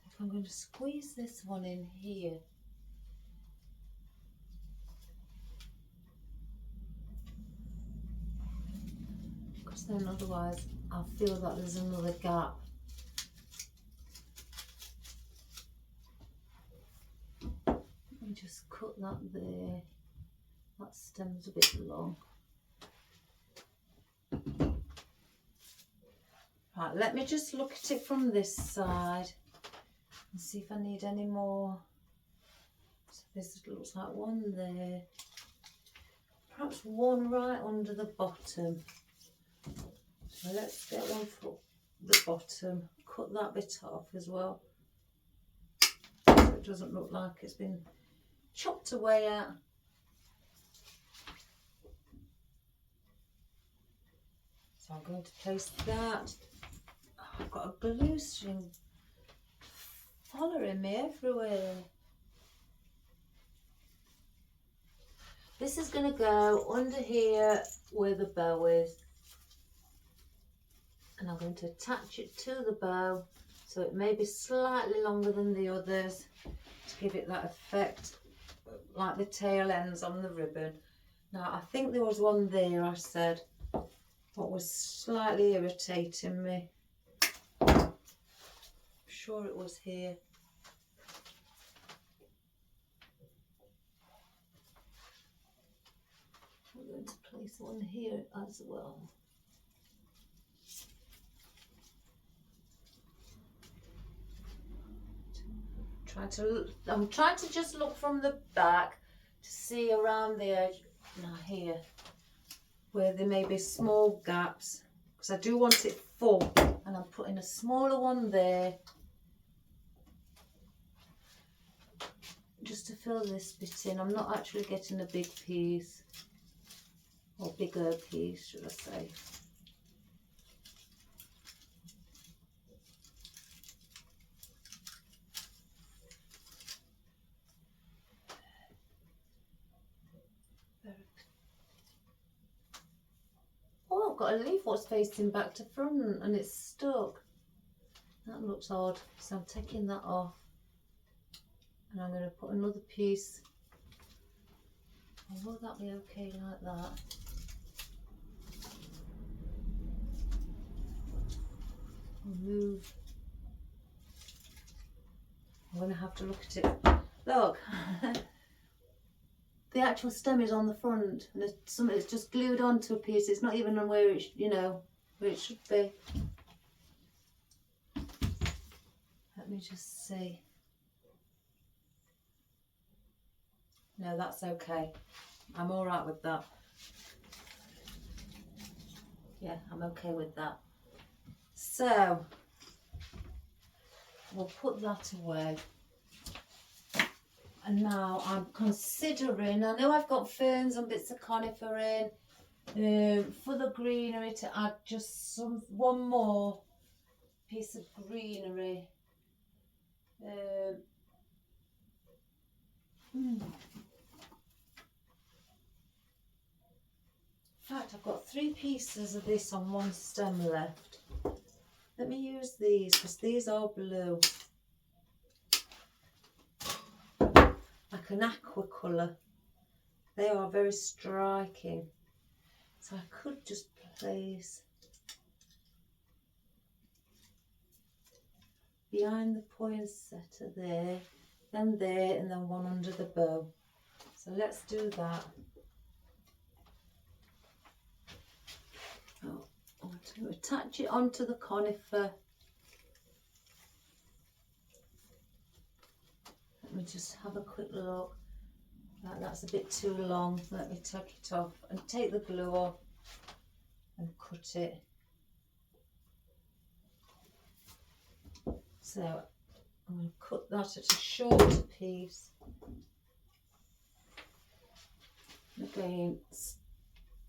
think I'm going to squeeze this one in here. Because then otherwise I'll feel that there's another gap. Let me just cut that there. That stem's a bit long. Right, let me just look at it from this side and see if I need any more. So this looks like one there. Perhaps one right under the bottom. So let's get one for the bottom. Cut that bit off as well. So it doesn't look like it's been chopped away at. So I'm going to place that. Oh, I've got a glue string following me everywhere. This is going to go under here where the bow is. And I'm going to attach it to the bow so it may be slightly longer than the others to give it that effect like the tail ends on the ribbon. Now I think there was one there I said what was slightly irritating me. I'm sure it was here. I'm going to place one here as well. I'm trying to just look from the back to see around the edge. Now here, where there may be small gaps, because I do want it full, and I'm putting a smaller one there just to fill this bit in. I'm not actually getting a big piece, or bigger piece should I say. Oh, I've got a leaf what's facing back to front and it's stuck. That looks odd, so I'm taking that off and I'm going to put another piece. Oh, will that be okay like that? Move. I'm going to have to look at it. Look, the actual stem is on the front and it's just glued onto a piece. It's not even on where it, where it should be. Let me just see. No, that's okay. I'm all right with that. Yeah, I'm okay with that. So we'll put that away. And now I'm considering, I know I've got ferns and bits of conifer in, for the greenery to add just one more piece of greenery. In fact, I've got 3 pieces of this on one stem left. Let me use these because these are blue. Like an aqua colour. They are very striking. So I could just place behind the poinsettia there, and then one under the bow. So let's do that. Oh, I want to attach it onto the conifer. Let me just have a quick look. Right, that's a bit too long. Let me take it off and take the glue off and cut it. So I'm going to cut that at a shorter piece. Again,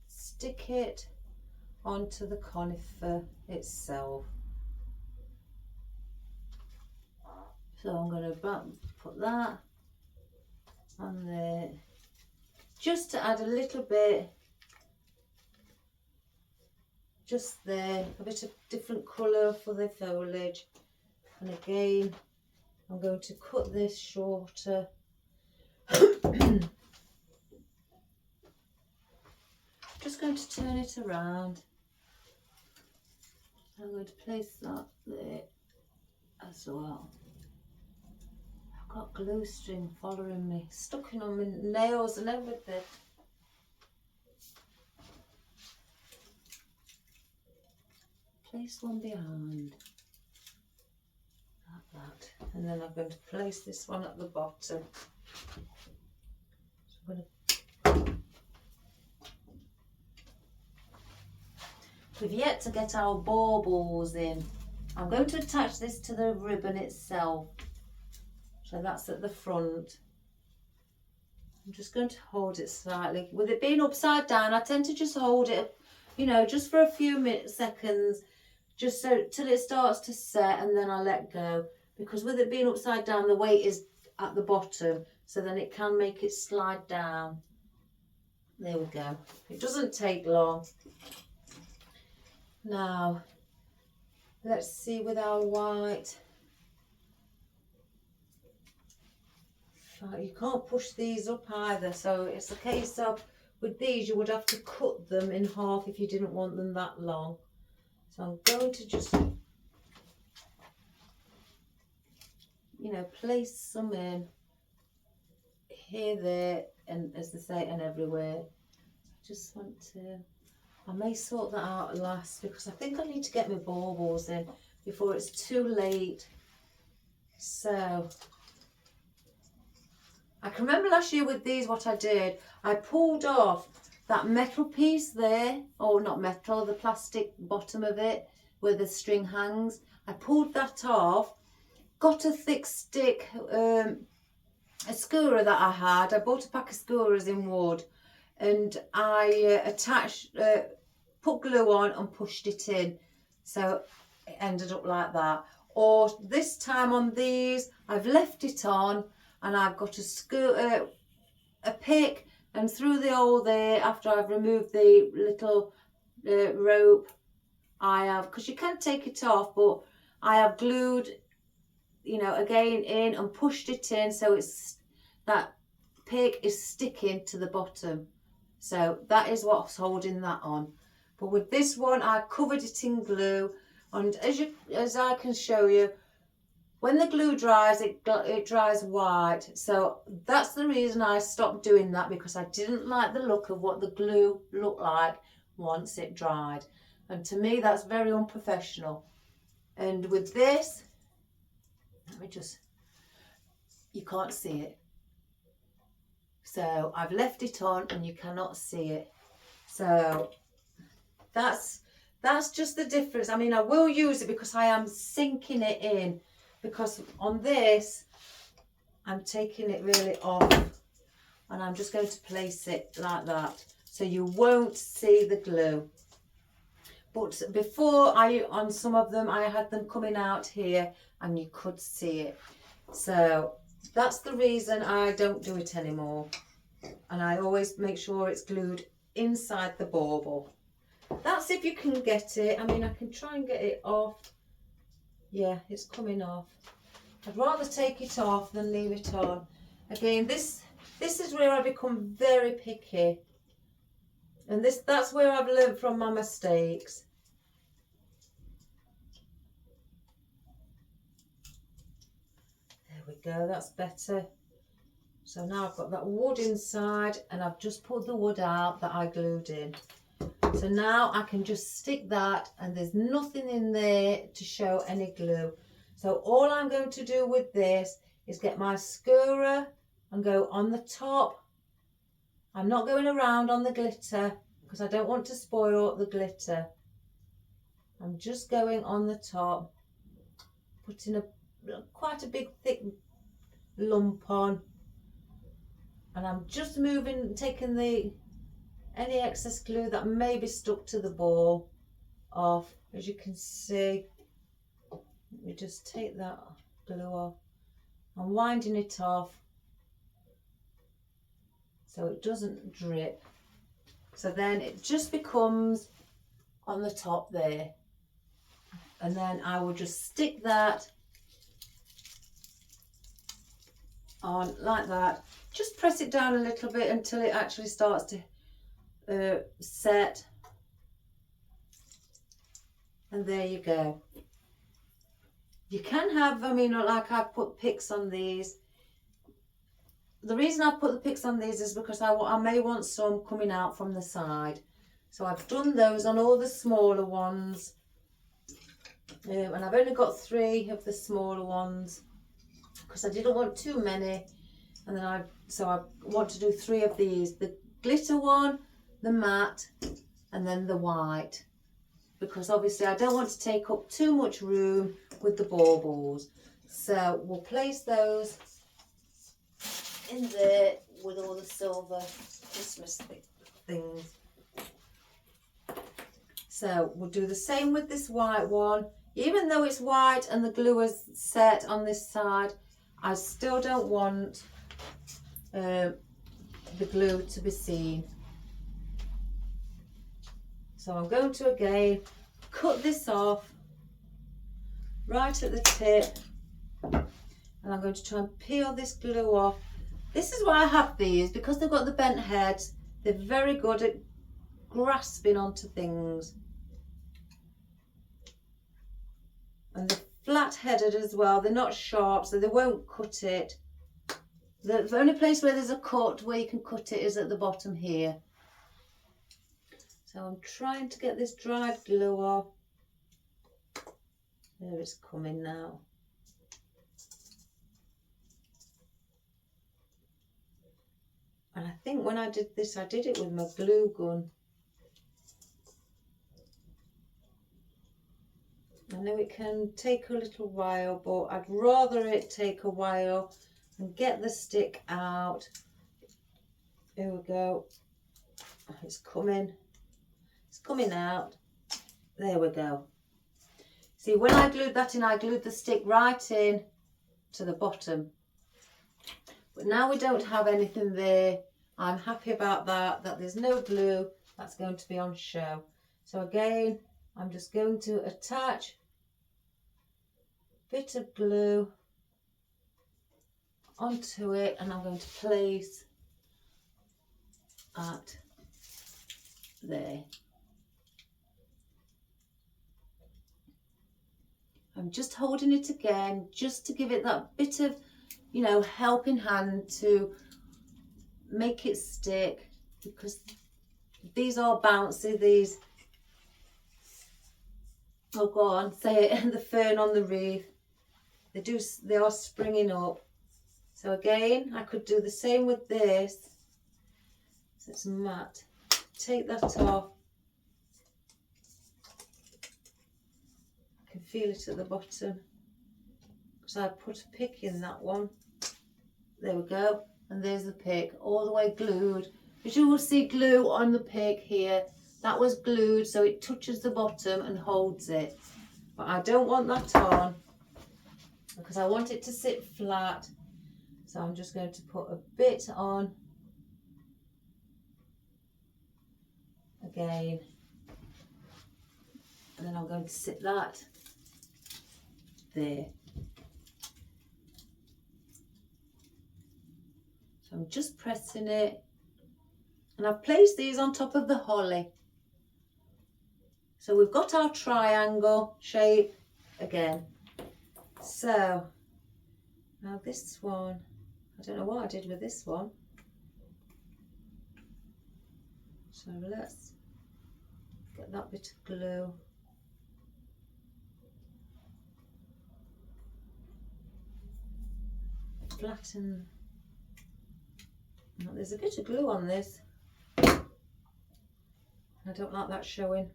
stick it onto the conifer itself. So I'm going to put that on there, just to add a little bit, just there, a bit of different colour for the foliage. And again, I'm going to cut this shorter. Just going to turn it around. I'm going to place that there as well. I've got glue string following me, stuck in on my nails and everything. Place one behind, like that. And then I'm going to place this one at the bottom. So I'm going to We've yet to get our baubles in. I'm going to attach this to the ribbon itself. So that's at the front. I'm just going to hold it slightly. With it being upside down, I tend to just hold it, you know, just for a few seconds, just so till it starts to set, and then I let go. Because with it being upside down, the weight is at the bottom, so then it can make it slide down. There we go. It doesn't take long. Now, let's see with our white. You can't push these up either, so it's a case of, with these you would have to cut them in half if you didn't want them that long. So I'm going to just, you know, place some in here, there, and as they say, and everywhere. I just want to, I may sort that out last because I think I need to get my baubles in before it's too late. So I can remember last year with these what I did. I pulled off that metal piece there, or not metal, the plastic bottom of it where the string hangs. I pulled that off, got a thick stick, a skewer that I had. I bought a pack of skewers in wood, and I attached, put glue on and pushed it in. So it ended up like that. Or this time on these, I've left it on, and I've got a skewer, a pick, and through the hole there, after I've removed the little rope, I have, because you can take it off, but I have glued, you know, again in and pushed it in, so it's, that pick is sticking to the bottom. So that is what's holding that on. But with this one, I covered it in glue, and as I can show you, when the glue dries, it dries white. So that's the reason I stopped doing that, because I didn't like the look of what the glue looked like once it dried. And to me, that's very unprofessional. And with this, let me just, you can't see it. So I've left it on and you cannot see it. So that's just the difference. I mean, I will use it because I am sinking it in. Because on this, I'm taking it really off, and I'm just going to place it like that, so you won't see the glue. But before, on some of them, I had them coming out here, and you could see it. So that's the reason I don't do it anymore. And I always make sure it's glued inside the bauble. That's if you can get it. I mean, I can try and get it off. Yeah, it's coming off. I'd rather take it off than leave it on. Again, this is where I become very picky. And that's where I've learned from my mistakes. There we go, that's better. So now I've got that wood inside and I've just pulled the wood out that I glued in. So now I can just stick that and there's nothing in there to show any glue. So all I'm going to do with this is get my skewer and go on the top. I'm not going around on the glitter because I don't want to spoil the glitter. I'm just going on the top, putting quite a big thick lump on, and I'm just moving, taking any excess glue that may be stuck to the ball off. As you can see, let me just take that glue off. I'm winding it off so it doesn't drip. So then it just becomes on the top there. And then I will just stick that on like that. Just press it down a little bit until it actually starts to set. And there you go. You can have, I mean, like I've put picks on these. The reason I've put the picks on these is because I may want some coming out from the side. So I've done those on all the smaller ones. And I've only got 3 of the smaller ones because I didn't want too many. And then I want to do 3 of these. The glitter one, the matte, and then the white. Because obviously I don't want to take up too much room with the baubles. So we'll place those in there with all the silver Christmas things. So we'll do the same with this white one. Even though it's white and the glue is set on this side, I still don't want the glue to be seen. So I'm going to again cut this off right at the tip, and I'm going to try and peel this glue off. This is why I have these, because they've got the bent heads. They're very good at grasping onto things. And they're flat-headed as well. They're not sharp, so they won't cut it. The only place where there's a cut, where you can cut it, is at the bottom here. So I'm trying to get this dried glue off. There it's coming now. And I think when I did this, I did it with my glue gun. I know it can take a little while, but I'd rather it take a while and get the stick out. Here we go. It's coming. It's coming out. There we go. See, when I glued that in, I glued the stick right in to the bottom. But now we don't have anything there. I'm happy about that there's no glue that's going to be on show. So again, I'm just going to attach a bit of glue onto it, and I'm going to place at there. I'm just holding it again, just to give it that bit of, you know, helping hand to make it stick, because these are bouncy, these. Oh, go on, say it. The fern on the wreath, they are springing up. So again, I could do the same with this. So it's matte. Take that off. I can feel it at the bottom because I put a pick in that one. There we go. And there's the pick, all the way glued. As you will see glue on the pick here, that was glued so it touches the bottom and holds it. But I don't want that on because I want it to sit flat. So I'm just going to put a bit on again. And then I'm going to sit that there. So I'm just pressing it, and I've placed these on top of the holly. So we've got our triangle shape again. So now this one, I don't know what I did with this one. So let's get that bit of glue. Flatten. Oh, there's a bit of glue on this. I don't like that showing.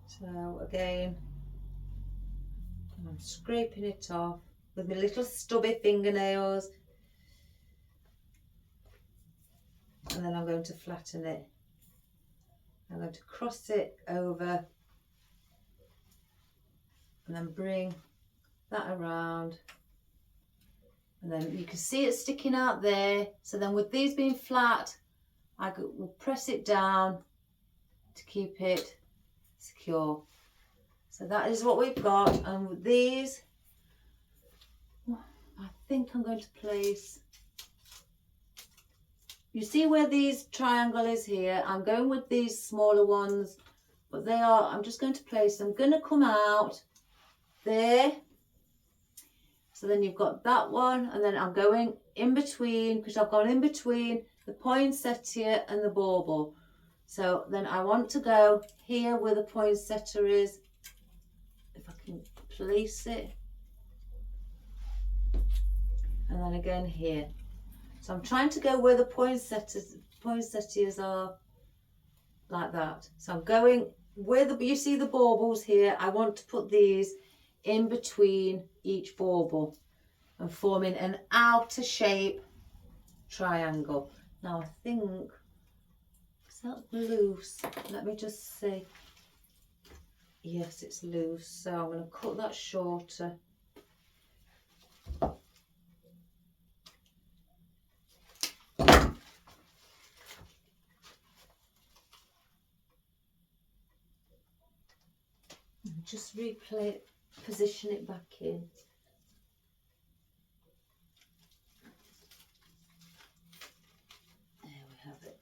So again, I'm scraping it off with my little stubby fingernails, and then I'm going to flatten it. I'm going to cross it over and then bring that around, and then you can see it sticking out there. So then with these being flat, I will press it down to keep it secure. So that is what we've got, and with these, I think I'm going to place, you see where these triangle is here, I'm going with these smaller ones, but they are, I'm just going to place them, going to come out there. So then you've got that one, and then I'm going in between, because I've gone in between the poinsettia and the bauble. So then I want to go here where the poinsettia is, if I can place it, and then again here. So I'm trying to go where the poinsettias are, like that. So I'm going where you see the baubles here, I want to put these in between each bauble and forming an outer shape triangle. Now I think, is that loose? Let me just see. Yes, it's loose, so I'm going to cut that shorter. And just position it back in. There we have it.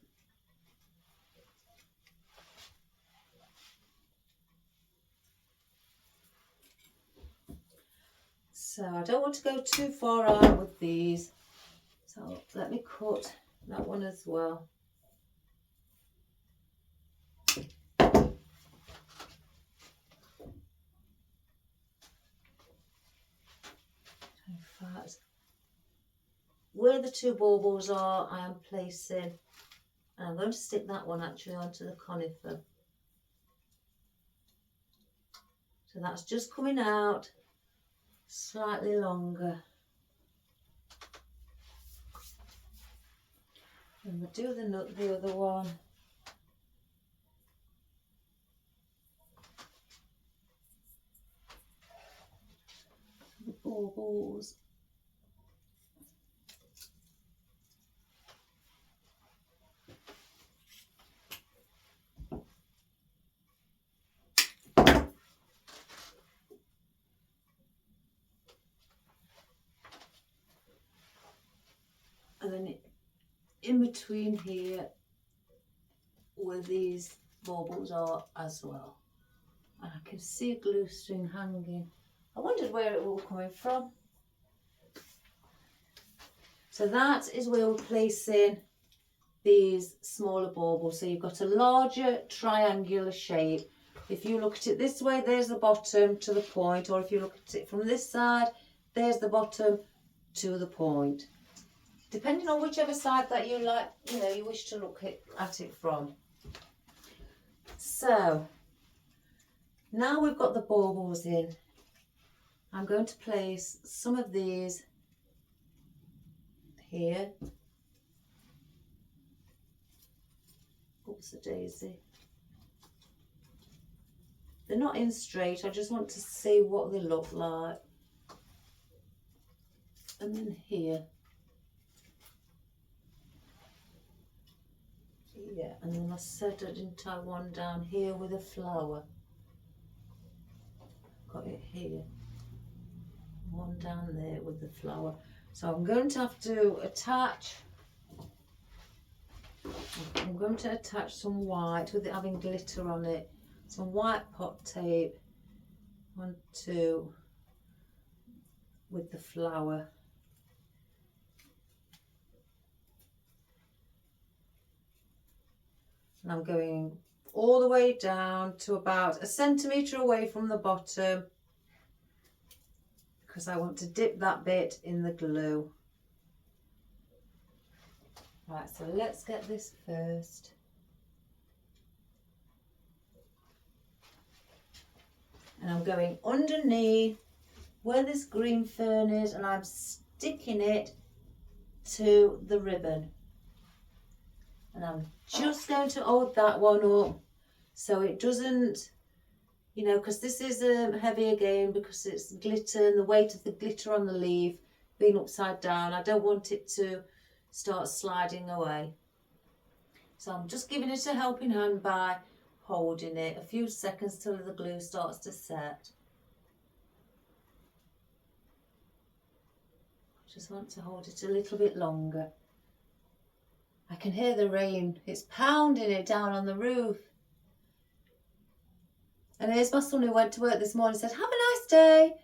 So I don't want to go too far out with these, so let me cut that one as well. In fact, where the two baubles are, I am placing, and I'm going to stick that one actually onto the conifer. So that's just coming out slightly longer. And we'll do the other one. The baubles. And then in between here where these baubles are as well. And I can see a glue string hanging. I wondered where it was coming from. So that is where we're placing these smaller baubles. So you've got a larger triangular shape. If you look at it this way, there's the bottom to the point, or if you look at it from this side, there's the bottom to the point. Depending on whichever side that you like, you wish to look at it from. So now we've got the baubles in, I'm going to place some of these here. Oops, a daisy. They're not in straight, I just want to see what they look like. And then here. Yeah, and then I said I didn't tie one down here with a flower. got it here. One down there with the flower. So I'm going to have to attach, some white with it having glitter on it. Some white pot tape. 1, 2 with the flower. And I'm going all the way down to about 1 centimetre away from the bottom, because I want to dip that bit in the glue. Right, so let's get this first. And I'm going underneath where this green fern is, and I'm sticking it to the ribbon. And I'm just going to hold that one up so it doesn't, you know, because this is heavy again, because it's glitter and the weight of the glitter on the leaf being upside down. I don't want it to start sliding away. So I'm just giving it a helping hand by holding it a few seconds till the glue starts to set. Just want to hold it a little bit longer. I can hear the rain. It's pounding it down on the roof. And here's my son who went to work this morning and said, "Have a nice day."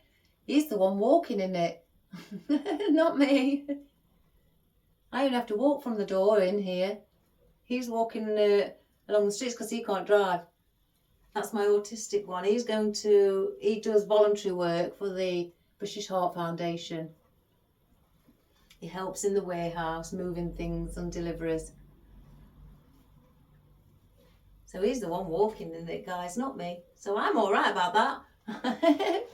He's the one walking in it, not me. I only have to walk from the door in here. He's walking along the streets because he can't drive. That's my autistic one. He does voluntary work for the British Heart Foundation. He helps in the warehouse, moving things and deliveries. So he's the one walking in it, guys, not me. So I'm all right about that.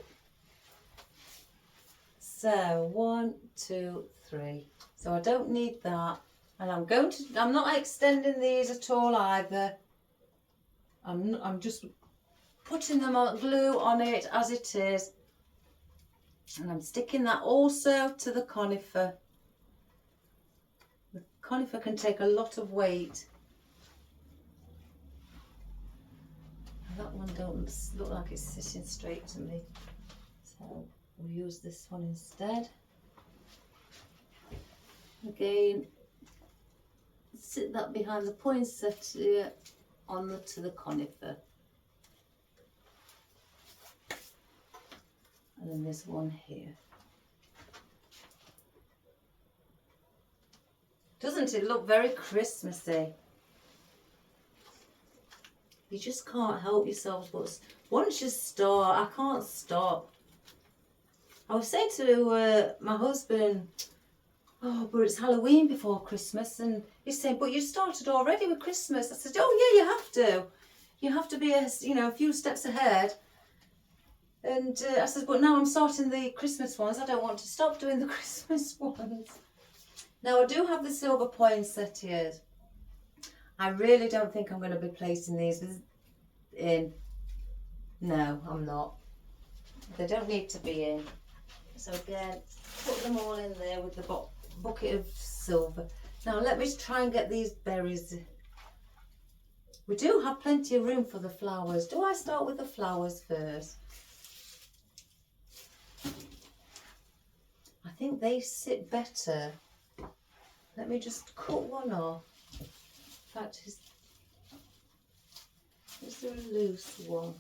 So 1, 2, 3. So I don't need that. And I'm not extending these at all either. I'm just putting them on, glue on it as it is. And I'm sticking that also to the conifer. The conifer can take a lot of weight. That one don't look like it's sitting straight to me, so we'll use this one instead. Again, sit that behind the poinsettia to the conifer. And then this one here. Doesn't it look very Christmassy? You just can't help yourselves, but once you start, I can't stop. I was saying to my husband, "Oh, but it's Halloween before Christmas," and he's saying, "But you started already with Christmas." I said, "Oh yeah, you have to. You have to be a few steps ahead." And I said, "But now I'm starting the Christmas ones. I don't want to stop doing the Christmas ones." Now I do have the silver poinsettias. I really don't think I'm going to be placing these in. No, I'm not. They don't need to be in. So again, put them all in there with the bucket of silver. Now let me try and get these berries. We do have plenty of room for the flowers. Do I start with the flowers first? I think they sit better. Let me just cut one off. In fact, is there a loose one?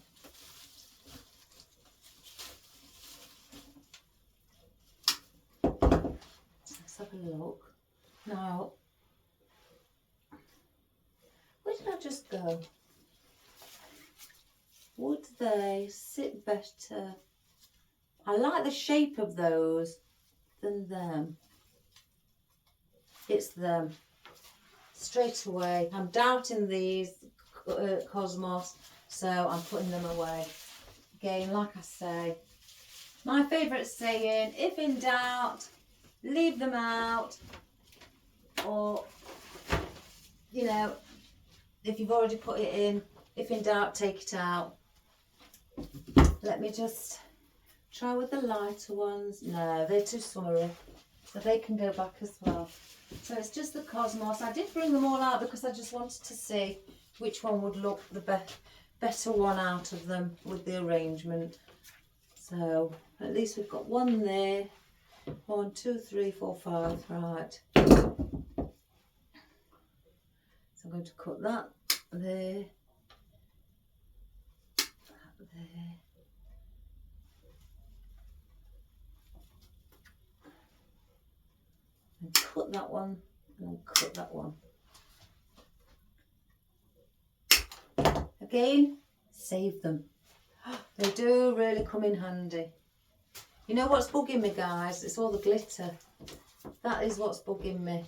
Let's have a look. Now, where did I just go? Would they sit better? I like the shape of those than them. It's them. Straight away. I'm doubting these cosmos, so I'm putting them away. Again, like I say, my favourite saying, if in doubt, leave them out. Or, if you've already put it in, if in doubt, take it out. Let me just try with the lighter ones. No, they're too summery, so they can go back as well. So it's just the cosmos. I did bring them all out because I just wanted to see which one would look the better one out of them with the arrangement. So at least we've got one there. 1, 2, 3, 4, 5, right. So I'm going to cut that there, that there. And cut that one, and then cut that one. Again, save them. They do really come in handy. You know what's bugging me, guys? It's all the glitter. That is what's bugging me.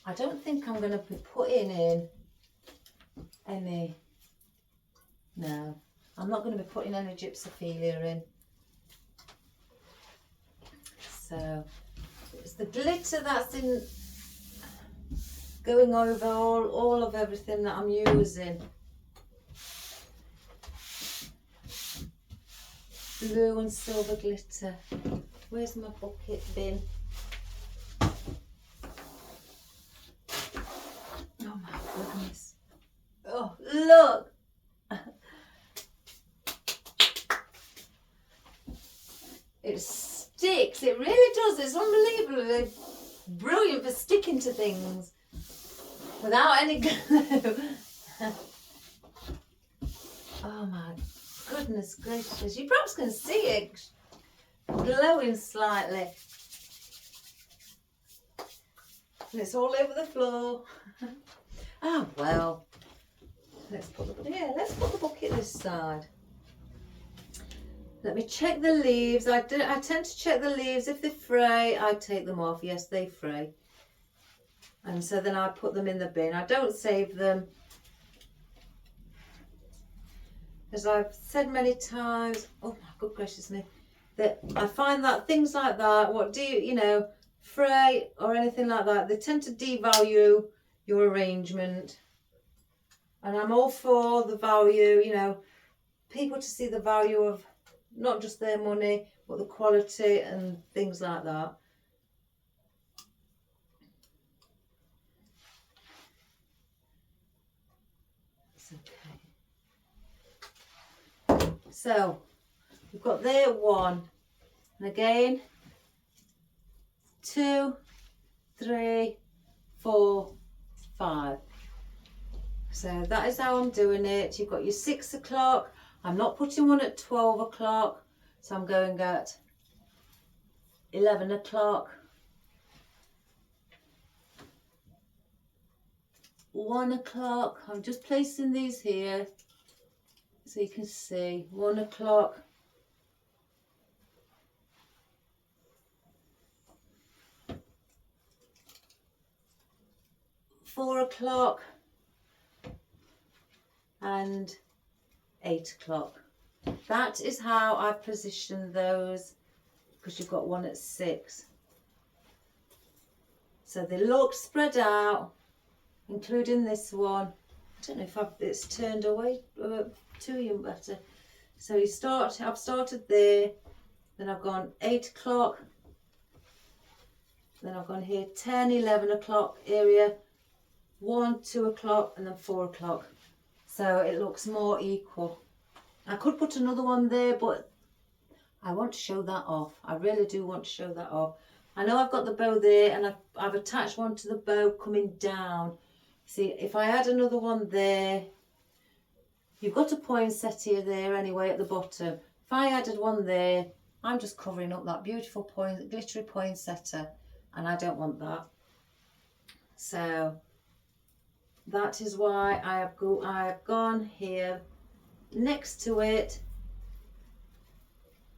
I don't think I'm going to be putting in any... No, I'm not going to be putting any gypsophilia in. So, it's the glitter that's in... going over all of everything that I'm using. Blue and silver glitter. Where's my bucket bin? Oh my goodness. Oh, look! It sticks. It really does. It's unbelievably brilliant for sticking to things without any glue. Oh my goodness gracious. You perhaps can see it glowing slightly. And it's all over the floor. Oh well. Let's put the bucket this side. Let me check the leaves. I tend to check the leaves. If they're fray, I take them off. Yes, they fray. And so then I put them in the bin. I don't save them. As I've said many times, oh my good gracious me, that I find that things like that, fray or anything like that, they tend to devalue your arrangement. And I'm all for the value, people to see the value of not just their money, but the quality and things like that. It's okay. So, we've got there 1, and again, 2, 3, 4, 5. So that is how I'm doing it. You've got your 6 o'clock. I'm not putting one at 12 o'clock. So I'm going at 11 o'clock. 1 o'clock. I'm just placing these here so you can see. 1 o'clock. 4 o'clock. And 8 o'clock. That is how I've positioned those, because you've got one at 6. So they look spread out, including this one. I don't know if it's turned away to you better. So I've started there, then I've gone 8 o'clock, then I've gone here 10, 11 o'clock area, 1, 2 o'clock, and then 4 o'clock. So it looks more equal. I could put another one there, but I want to show that off. I really do want to show that off. I know I've got the bow there, and I've attached one to the bow coming down. See, if I add another one there, you've got a poinsettia there anyway at the bottom. If I added one there, I'm just covering up that beautiful glittery poinsettia, and I don't want that. So that is why I have gone here next to it,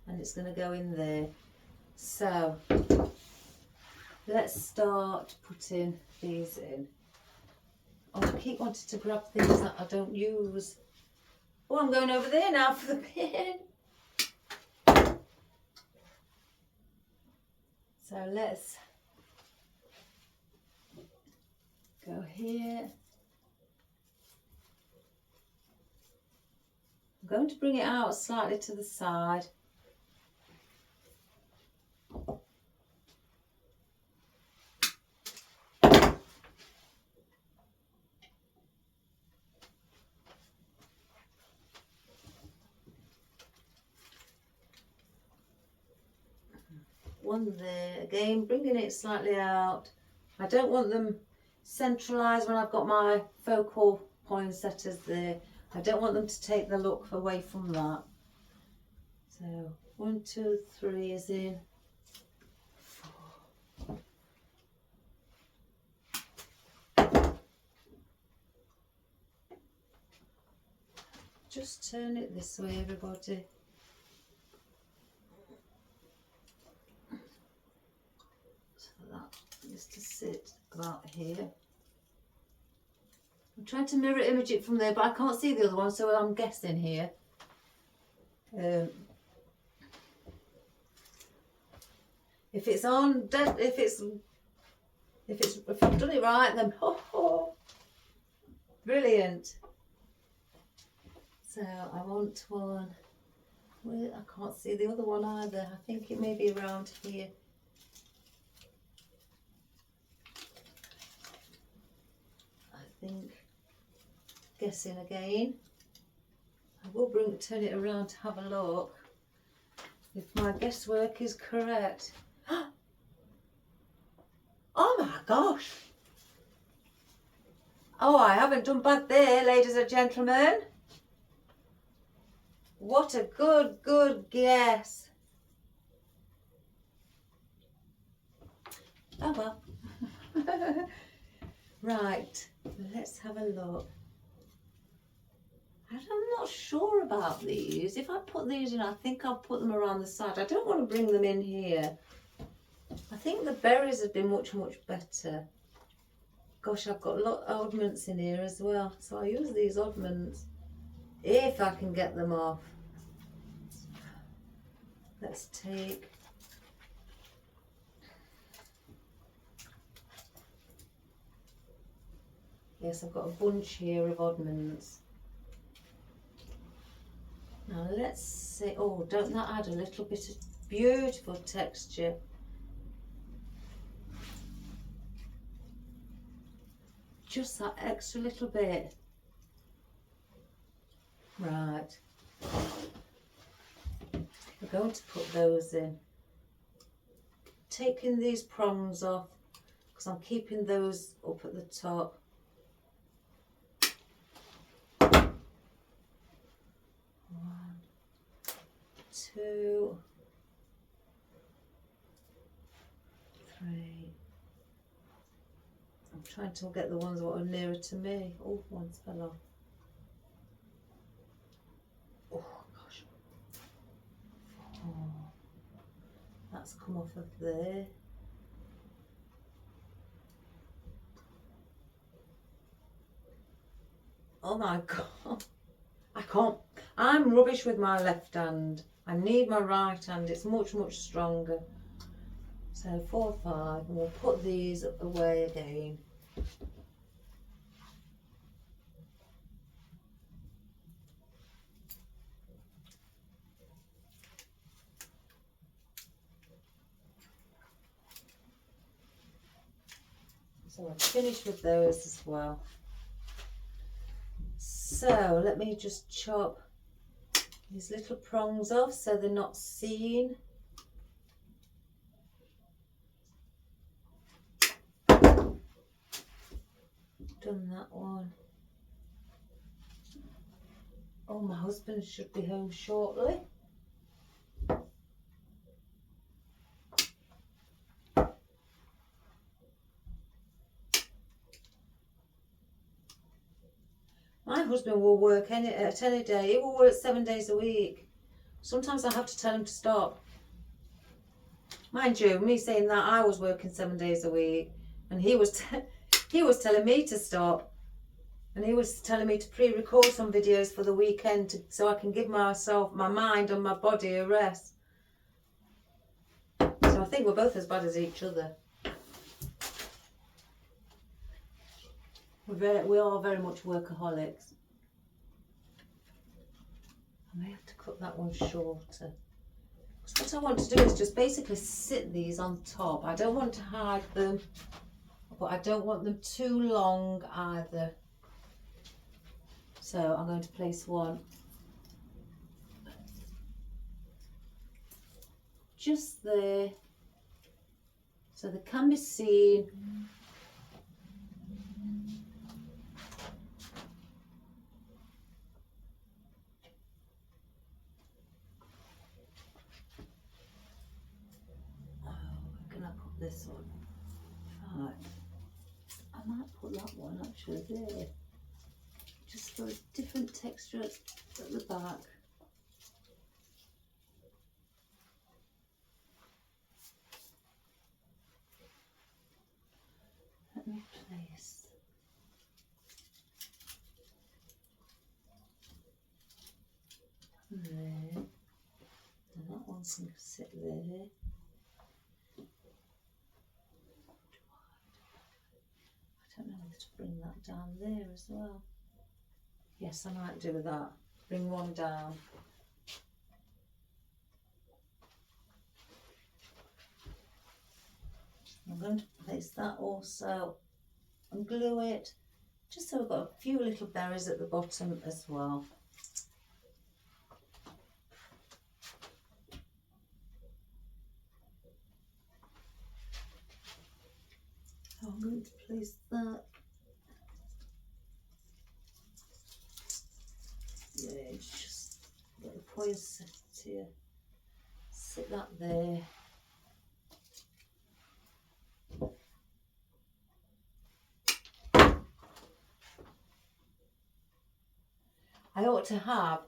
and it's going to go in there. So let's start putting these in. Oh, I keep wanting to grab things that I don't use. Oh, I'm going over there now for the pin. So let's go here. I'm going to bring it out slightly to the side. one there. Again, bringing it slightly out. I don't want them centralised when I've got my focal poinsettias there. I don't want them to take the look away from that. So 1, 2, 3 is in. 4. Just turn it this way, everybody. So that is to sit about here. I'm trying to mirror image it from there, but I can't see the other one, so I'm guessing here. If it's on, if I've done it right, then brilliant. So I want one. Well, I can't see the other one either. I think it may be around here. I think. Guessing again. I will turn it around to have a look if my guesswork is correct. Oh my gosh! Oh, I haven't done bad there, ladies and gentlemen. What a good guess. Oh well. Right, let's have a look. I'm not sure about these. If I put these in, I think I'll put them around the side. I don't want to bring them in here. I think the berries have been much better. Gosh, I've got a lot of oddments in here as well. So I'll use these oddments if I can get them off. Let's take... Yes, I've got a bunch here of oddments. Now let's see, oh, don't that add a little bit of beautiful texture? Just that extra little bit. Right. We're going to put those in. Taking these prongs off, because I'm keeping those up at the top. 2, 3. I'm trying to get the ones that are nearer to me. Oh, one's fell off. Oh gosh. 4. That's come off of there. Oh my God. I can't. I'm rubbish with my left hand. I need my right hand. It's much stronger. So 4, 5, and we'll put these away again. So I've finished with those as well. So let me just chop these little prongs off so they're not seen. Done that one. Oh, my husband should be home shortly. My husband will work at any day. He will work 7 days a week. Sometimes I have to tell him to stop. Mind you, me saying that, I was working 7 days a week, and he was telling me to stop, and he was telling me to pre-record some videos for the weekend so I can give myself, my mind and my body a rest. So I think we're both as bad as each other. We are very much workaholics. I may have to cut that one shorter. What I want to do is just basically sit these on top. I don't want to hide them, but I don't want them too long either. So I'm going to place one just there, so they can be seen. Oh, where can I put this on? Right, I might put that one actually there, just for a different texture at the back. Let me place. There, and that one can sit there. I don't know whether to bring that down there as well. Yes, I might do that. Bring one down. I'm going to place that also and glue it, just so we've got a few little berries at the bottom as well. I'm going to place that. Yeah, just get the points here. Sit that there. I ought to have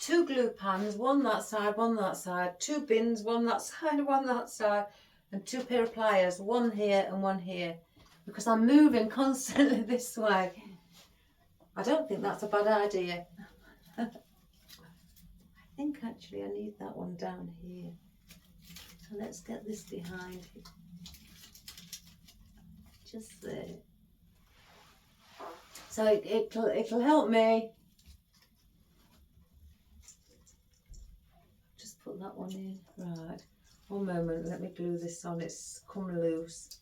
2 glue pans, one that side, 2 bins, one that side, one that side, and 2 pair of pliers, one here and one here, because I'm moving constantly this way. I don't think that's a bad idea. I think actually I need that one down here. So let's get this behind, just there. So it'll help me. Just put that one in. Right, one moment, let me glue this on. It's come loose.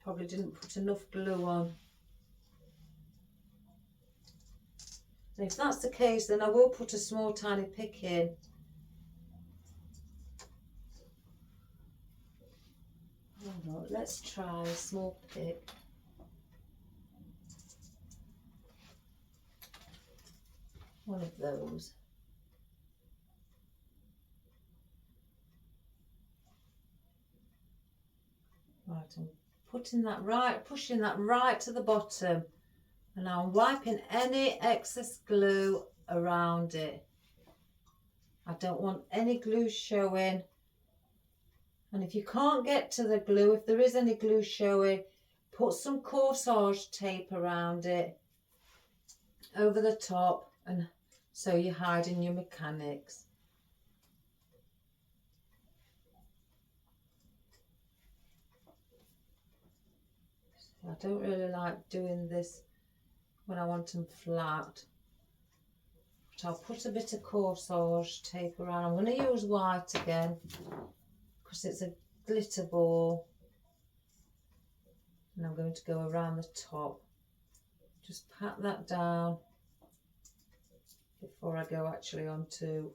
Probably didn't put enough glue on. And if that's the case, then I will put a small tiny pick in. Oh no, let's try a small pick. One of those. Right, I'm putting that right, pushing that right to the bottom, and now I'm wiping any excess glue around it. I don't want any glue showing. And if you can't get to the glue, if there is any glue showing, put some corsage tape around it over the top, and so you're hiding your mechanics. I don't really like doing this when I want them flat, but I'll put a bit of corsage tape around. I'm going to use white again because it's a glitter ball, and I'm going to go around the top. Just pat that down before I go actually onto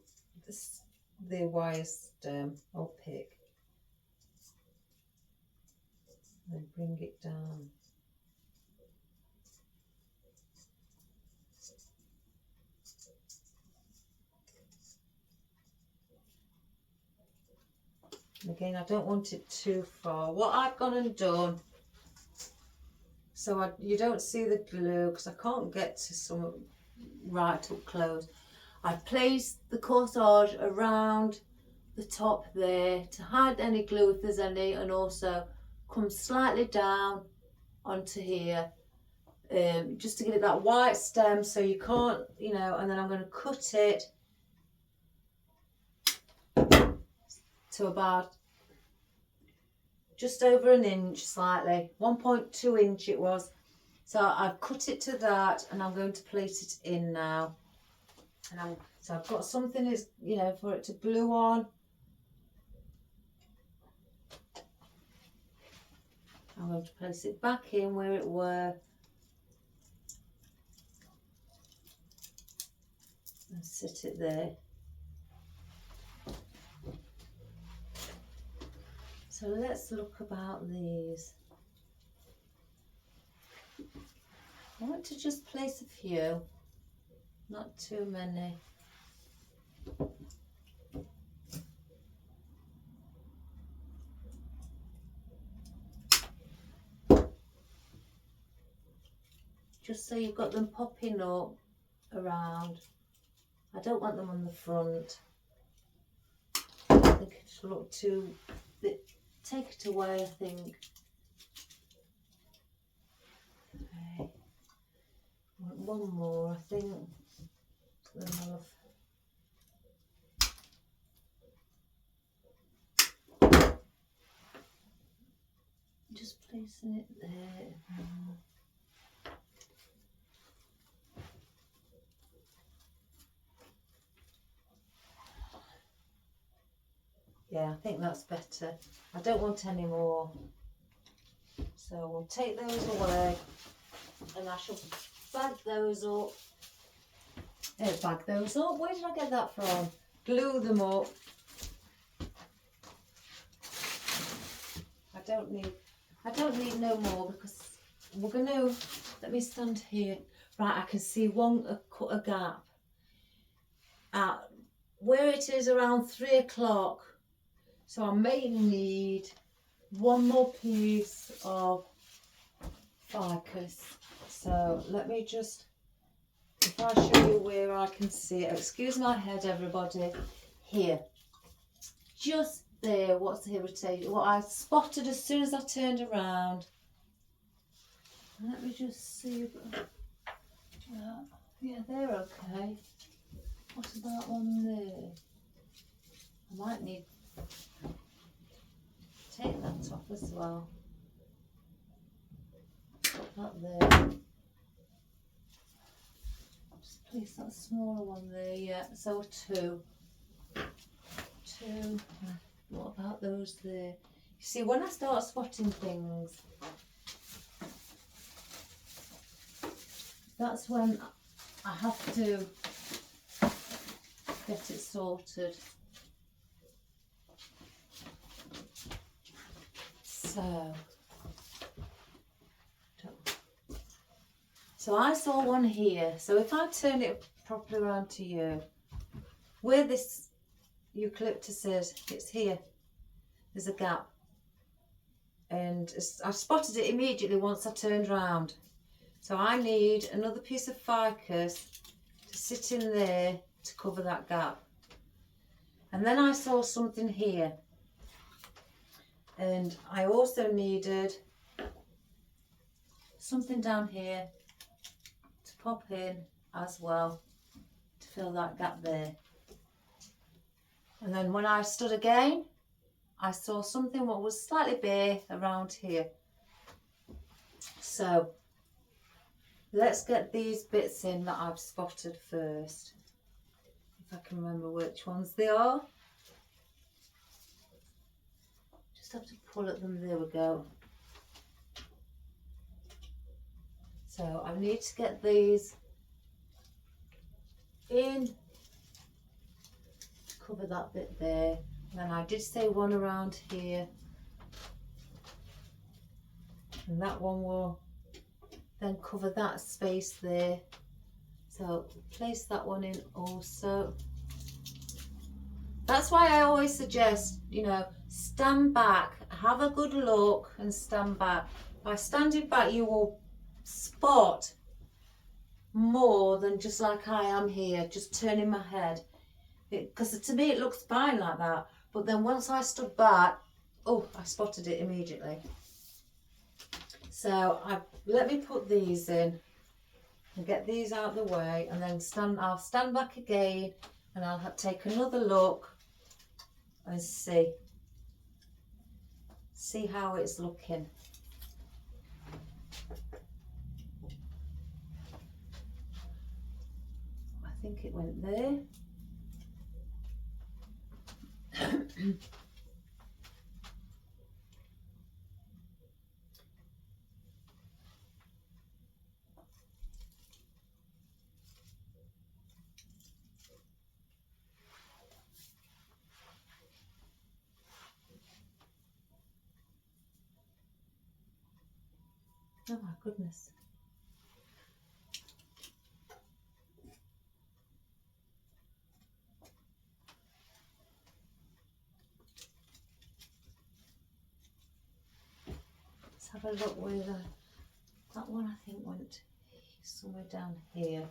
this, the wire stem or pick. Then bring it down. And again, I don't want it too far. What I've gone and done, so you don't see the glue because I can't get to some right up close. I've placed the corsage around the top there to hide any glue if there's any, and also come slightly down onto here, just to give it that white stem so you can't, you know, and then I'm going to cut it to about just over an inch, slightly 1.2 inch it was. So I've cut it to that, and I'm going to place it in now. And so I've got something, is, you know, for it to glue on. I'm going to place it back in where it were, and sit it there. So So let's look about these. I want to just place a few, not too many. Just so you've got them popping up around. I don't want them on the front. I think it should look too, take it away, I think. Okay. One more, I think. Then I'll have... Just placing it there. Yeah, I think that's better. I don't want any more. So we'll take those away and I shall bag those up. Bag those up. Where did I get that from? Glue them up. I don't need no more because we're going to, let me stand here. Right, I can see cut a gap at where it is around 3 o'clock. So I may need one more piece of ficus. So let me just, if I show you where I can see it, excuse my head everybody, here, just there, what's irritating, what I spotted as soon as I turned around. Let me just see, yeah, they're okay. What about one there? I might need, take that off as well. Put that there. Just place that smaller one there, yeah, so two. What about those there? You see, when I start spotting things, that's when I have to get it sorted. So I saw one here. So if I turn it properly around to you, where this eucalyptus is, it's here. There's a gap. And I spotted it immediately once I turned round. So I need another piece of ficus to sit in there to cover that gap. And then I saw something here. And I also needed something down here to pop in as well to fill that gap there. And then when I stood again, I saw something what was slightly bare around here. So let's get these bits in that I've spotted first. If I can remember which ones they are. Just have to pull at them, there we go. So I need to get these in, cover that bit there. And then I did say one around here. And that one will then cover that space there. So place that one in also. That's why I always suggest, you know, stand back, have a good look and stand back. By standing back you will spot more than just like I am here, just turning my head. Because to me it looks fine like that. But then once I stood back, oh, I spotted it immediately. So let me put these in and get these out of the way, and then I'll stand back again and I'll take another look and see how it's looking. I think it went there. Oh my goodness. Let's have a look where that one I think went somewhere down here.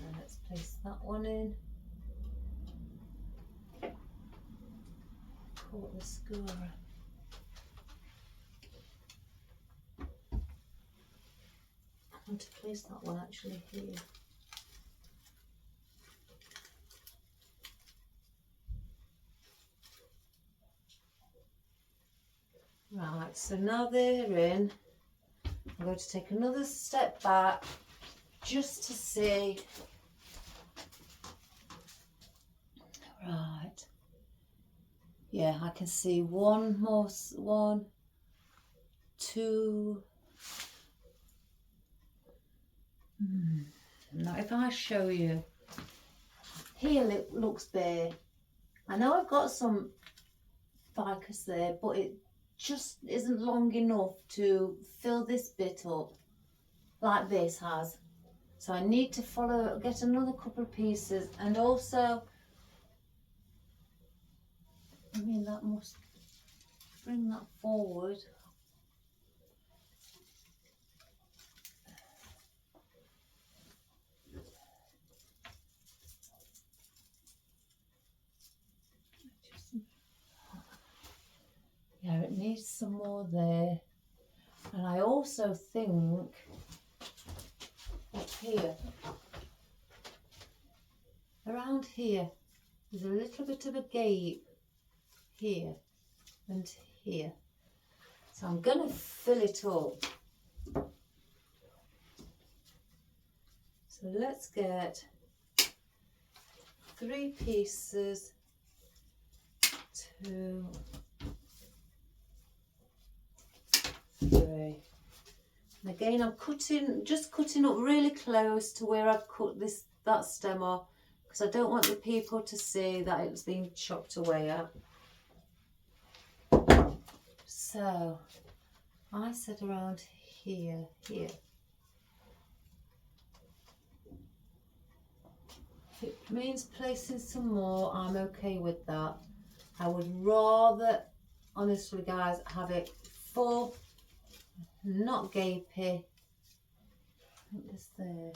And let's place that one in. Caught the scorer. I want to place that one actually here. Right, so now they're in, I'm going to take another step back just to see. Right, yeah, I can see one, two. Now if I show you, here it looks bare. I know I've got some ficus there, but it just isn't long enough to fill this bit up like this has. So I need to get another couple of pieces, and also, I mean, that must bring that forward. Yeah, it needs some more there. And I also think up here, around here, there's a little bit of a gape here and here. So I'm going to fill it up. So let's get 3 pieces, 2, 3. And again, I'm just cutting up really close to where I've cut that stem off, because I don't want the people to see that it's been chopped away at. So I said around here. If it means placing some more, I'm okay with that. I would rather, honestly guys, have it full, not gapey, I think it's there,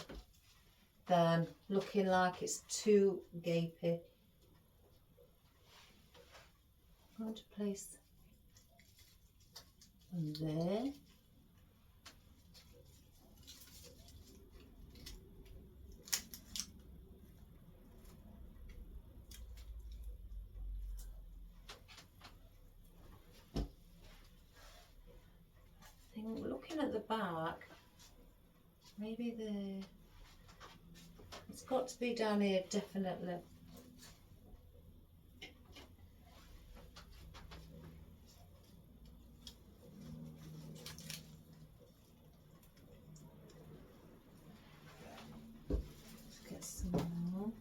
than looking like it's too gapey. I'm going to place them there. I think looking at the back, maybe it's got to be down here, definitely. Let's get some more.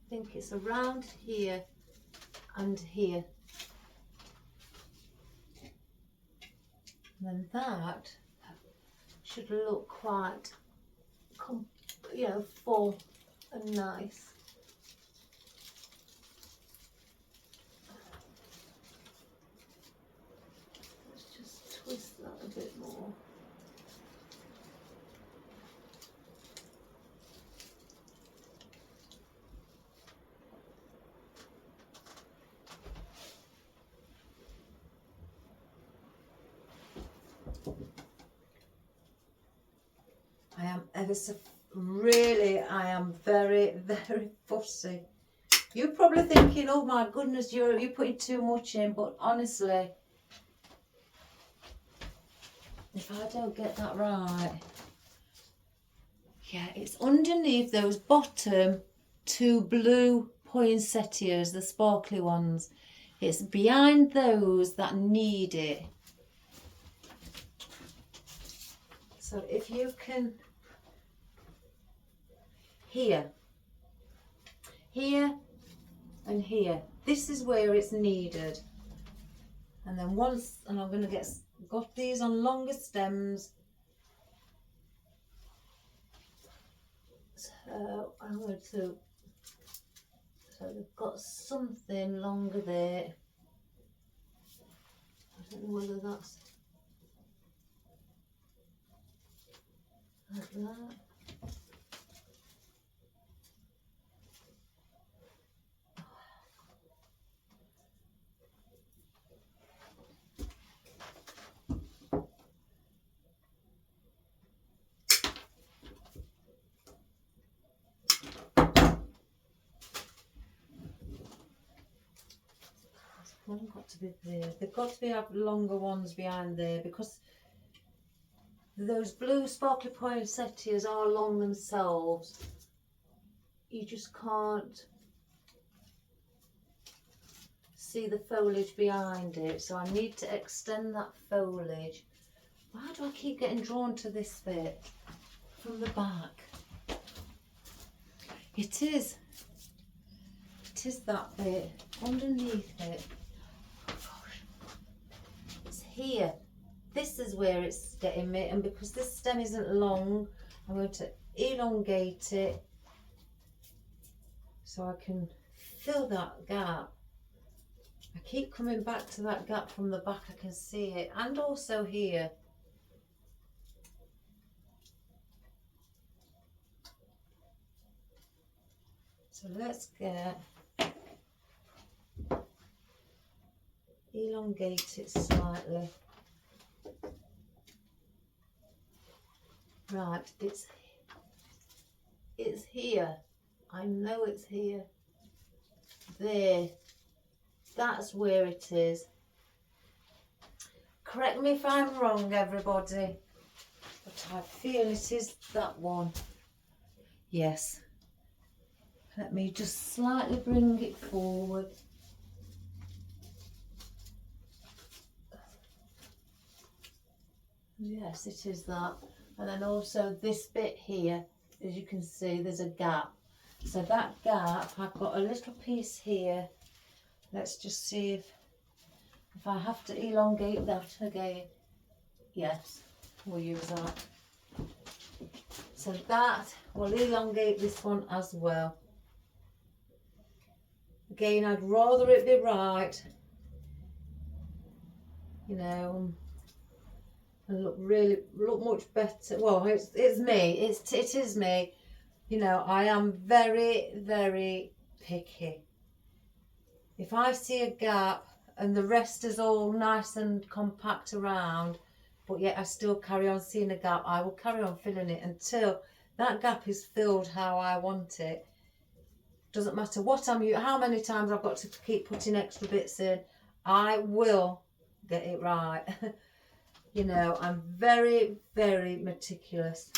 I think it's around here and here. And then that should look quite, full and nice. Let's just twist that a bit more. I am I am very, very fussy. You're probably thinking, oh my goodness, you're putting too much in, but honestly, if I don't get that right, yeah, it's underneath those bottom two blue poinsettias, the sparkly ones. It's behind those that need it. So if you can, here and here, this is where it's needed. And then once, and I'm going to got these on longer stems. So I'm going to, so they've got something longer there. I don't know whether that's like that. They've got to be there. They've got to have longer ones behind there, because those blue sparkly poinsettias are long themselves. You just can't see the foliage behind it, so I need to extend that foliage. Why do I keep getting drawn to this bit from the back? It is that bit underneath it. Here, this is where it's getting me, and because this stem isn't long, I'm going to elongate it so I can fill that gap. I keep coming back to that gap from the back, I can see it, and also here. So let's elongate it slightly. Right, it's here. I know it's here. There. That's where it is. Correct me if I'm wrong, everybody, but I feel it is that one. Yes. Let me just slightly bring it forward. Yes, it is that. And then also this bit here, as you can see, there's a gap. So that gap, I've got a little piece here. Let's just see if I have to elongate that again. Yes, we'll use that. So that will elongate this one as well. Again, I'd rather it be right, you know, and look much better. Well, it's me. It is me. You know, I am very, very picky. If I see a gap and the rest is all nice and compact around, but yet I still carry on seeing a gap, I will carry on filling it until that gap is filled how I want it. Doesn't matter what how many times I've got to keep putting extra bits in, I will get it right. You know, I'm very, very meticulous,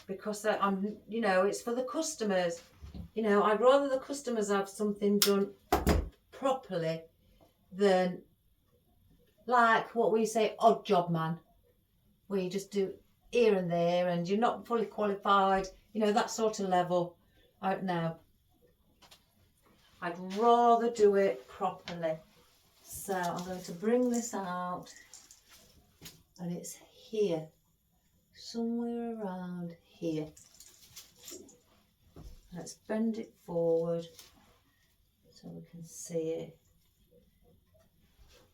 because I'm, you know, it's for the customers. You know, I'd rather the customers have something done properly than like what we say, odd job man, where you just do here and there and you're not fully qualified, you know, that sort of level. I don't know. I'd rather do it properly. So I'm going to bring this out, and it's here, somewhere around here. Let's bend it forward so we can see it.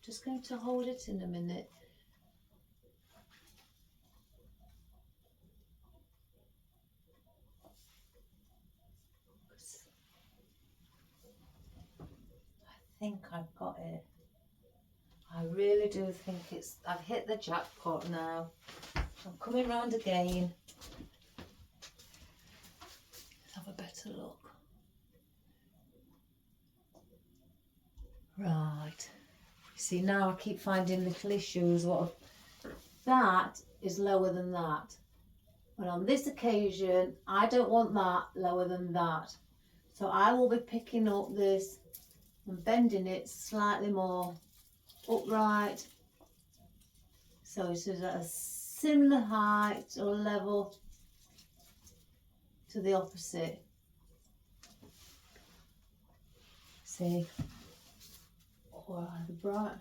Just going to hold it in a minute. I think I've got it. I really do think I've hit the jackpot now. I'm coming round again. Let's have a better look. Right. See, now I keep finding little issues. That is lower than that. But on this occasion, I don't want that lower than that. So I will be picking up this and bending it slightly more upright. So it is at a similar height or level to the opposite. See? Oh, the bright.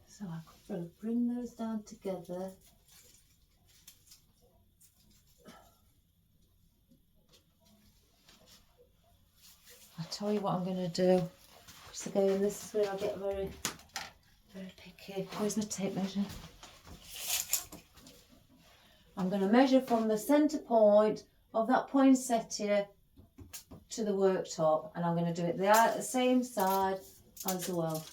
So I could bring those down together. I'll tell you what I'm going to do. Because again, this is where I get very, very picky. Where's my tape measure? I'm going to measure from the centre point of that poinsettia to the worktop, and I'm going to do it the same side as well.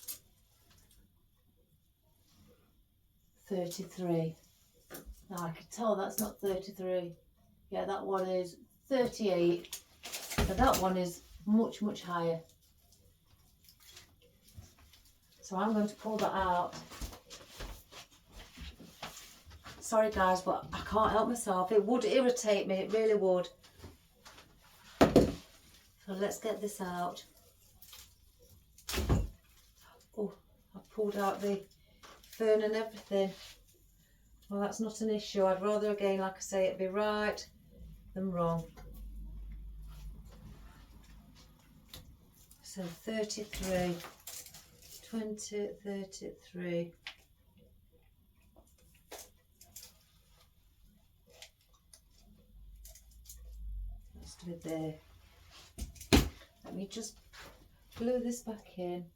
33. Now I can tell that's not 33. Yeah, that one is 38. So that one is much, much higher. So I'm going to pull that out. Sorry guys, but I can't help myself. It would irritate me, it really would. So let's get this out. Oh, I pulled out the fern and everything. Well, that's not an issue. I'd rather, again, like I say, it be right than wrong. So 33, 20, 33. Let's do it there. Let me just glue this back in.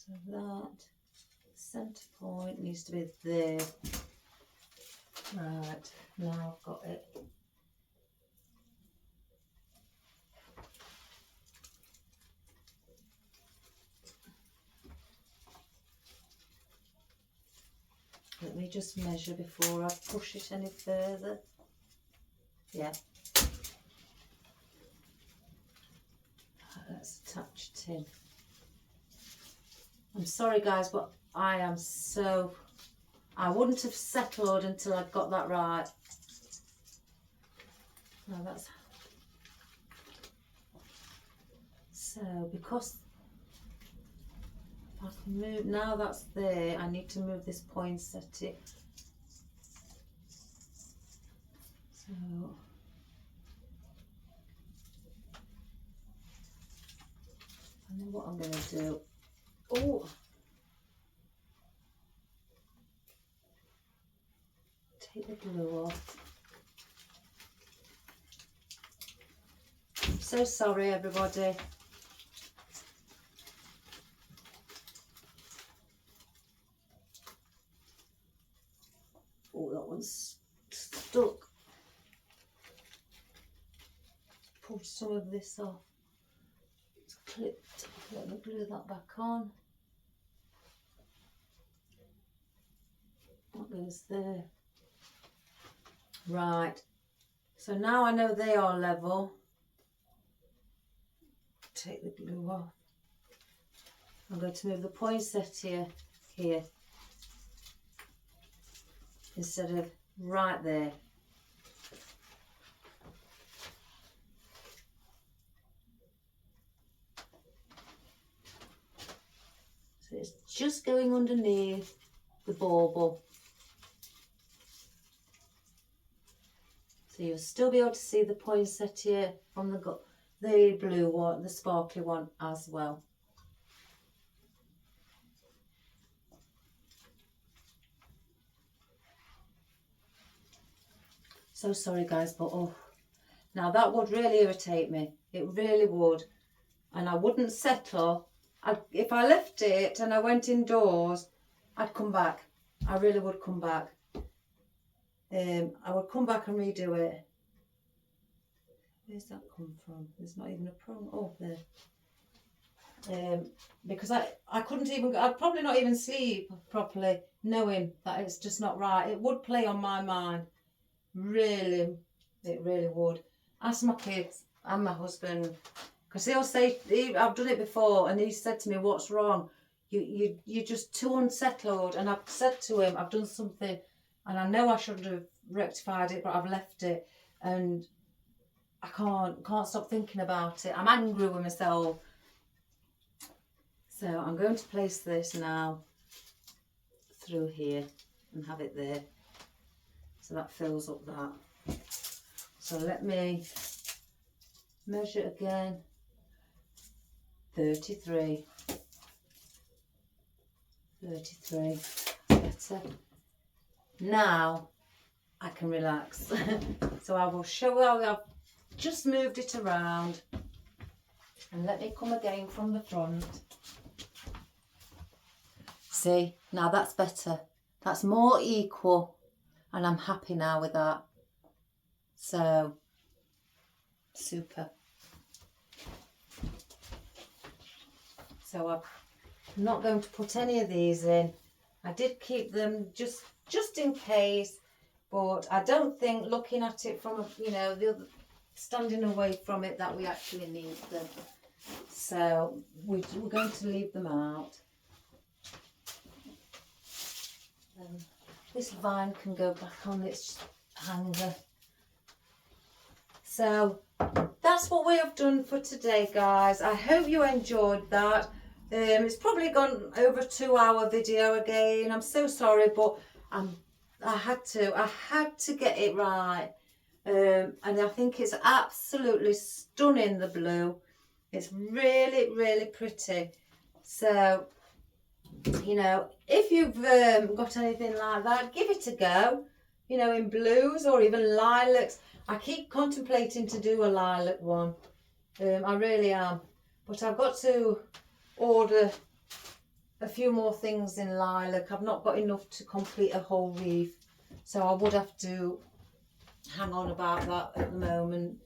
So that centre point needs to be there. Right, now I've got it. Let me just measure before I push it any further. Yeah. Right, let's attach it in. I'm sorry guys, but I wouldn't have settled until I got that right. Now that's, so because I can move, now that's there, I need to move this poinsettia. So, and then what I'm going to do, oh, take the glue off. I'm so sorry everybody. Oh, that one's stuck. Pull some of this off. It's clipped. Let me glue that back on. That goes there. Right. So now I know they are level. Take the glue off. I'm going to move the poinsettia here instead of right there. So it's just going underneath the bauble. So you'll still be able to see the poinsettia on the blue one, the sparkly one as well. So sorry guys, but oh, now that would really irritate me. It really would. And I wouldn't settle. If I left it and I went indoors, I'd come back. I really would come back. I would come back and redo it. Where's that come from? There's not even a prong. Oh, there. Because I couldn't even, I'd probably not even sleep properly knowing that it's just not right. It would play on my mind. Really, it really would. Ask my kids and my husband, because they'll say, I've done it before, and he said to me, what's wrong? You're just too unsettled. And I've said to him, I've done something, and I know I should have rectified it, but I've left it, and I can't stop thinking about it. I'm angry with myself. So I'm going to place this now through here and have it there. So that fills up that. So let me measure again. 33. 33. Better. Now I can relax. So I will show how I've just moved it around. And let me come again from the front. See, now that's better. That's more equal. And I'm happy now with that. So, super. So I'm not going to put any of these in. I did keep them just in case, but I don't think, looking at it from, you know, the other, standing away from it, that we actually need them. So we're going to leave them out. This vine can go back on its hanger. So that's what we have done for today, guys. I hope you enjoyed that. It's probably gone over a 2-hour video again. I'm so sorry, but I had to get it right. And I think it's absolutely stunning, the blue. It's really, really pretty. So, you know, if you've got anything like that, give it a go, you know, in blues or even lilacs. I keep contemplating to do a lilac one. I really am. But I've got to order a few more things in lilac. I've not got enough to complete a whole wreath. So I would have to hang on about that at the moment.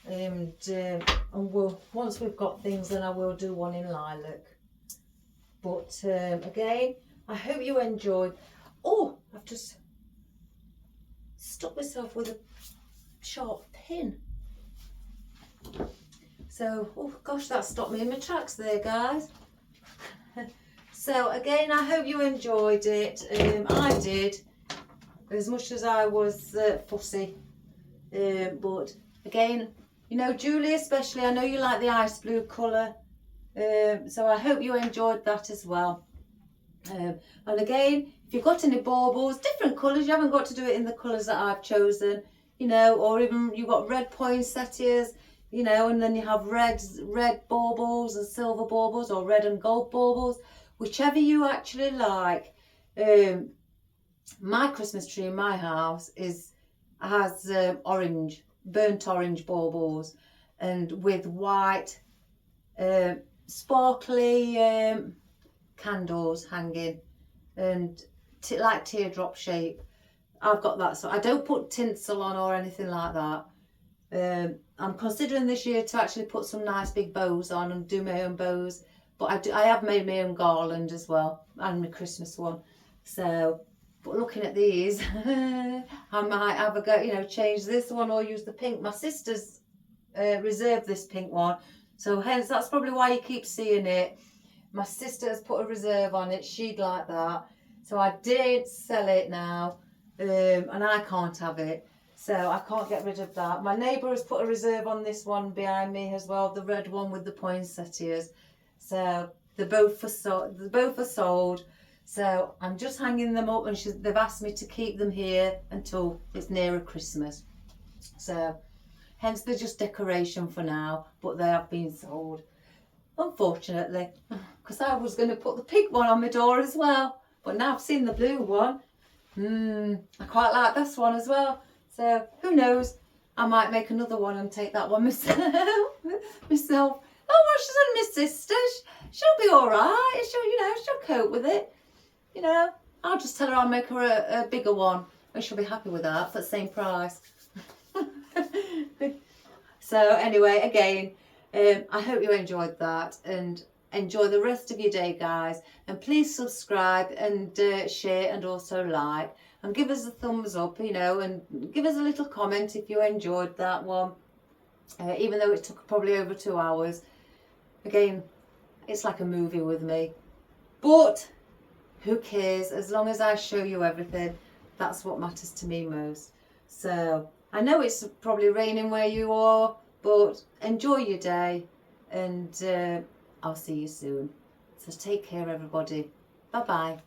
And we'll, once we've got things, then I will do one in lilac. But again, I hope you enjoyed. Oh, I've just stuck myself with a sharp pin. So, oh gosh, that stopped me in my tracks there, guys. So again, I hope you enjoyed it. I did, as much as I was fussy. But again, you know, Julie especially, I know you like the ice blue colour. So I hope you enjoyed that as well. And again, if you've got any baubles, different colours, you haven't got to do it in the colours that I've chosen, you know, or even you've got red poinsettias, you know, and then you have red baubles and silver baubles, or red and gold baubles, whichever you actually like. My Christmas tree in my house has orange, burnt orange baubles, and with white sparkly candles hanging, and like teardrop shape. I've got that, so I don't put tinsel on or anything like that. I'm considering this year to actually put some nice big bows on and do my own bows, but I have made my own garland as well, and my Christmas one. So, but looking at these, I might have a go, you know, change this one or use the pink. My sister's reserved this pink one, so hence that's probably why you keep seeing it. My sister has put a reserve on it. She'd like that, so I did sell it now, and I can't have it, so I can't get rid of that. My neighbour has put a reserve on this one behind me as well, the red one with the poinsettias. So they're both are sold. So I'm just hanging them up, and they've asked me to keep them here until it's nearer Christmas. So hence they're just decoration for now, but they have been sold, unfortunately, because I was going to put the pink one on my door as well, but now I've seen the blue one. I quite like this one as well. So who knows, I might make another one and take that one myself. Oh, well, she's only my sister. She'll be all right. She'll cope with it. You know, I'll just tell her I'll make her a bigger one, I should be happy with that for the same price. So anyway, again, I hope you enjoyed that, and enjoy the rest of your day, guys. And please subscribe and share, and also like, and give us a thumbs up, you know, and give us a little comment if you enjoyed that one. Even though it took probably over 2 hours. Again, it's like a movie with me. But who cares? As long as I show you everything, that's what matters to me most. So I know it's probably raining where you are, but enjoy your day, and I'll see you soon. So take care, everybody. Bye bye.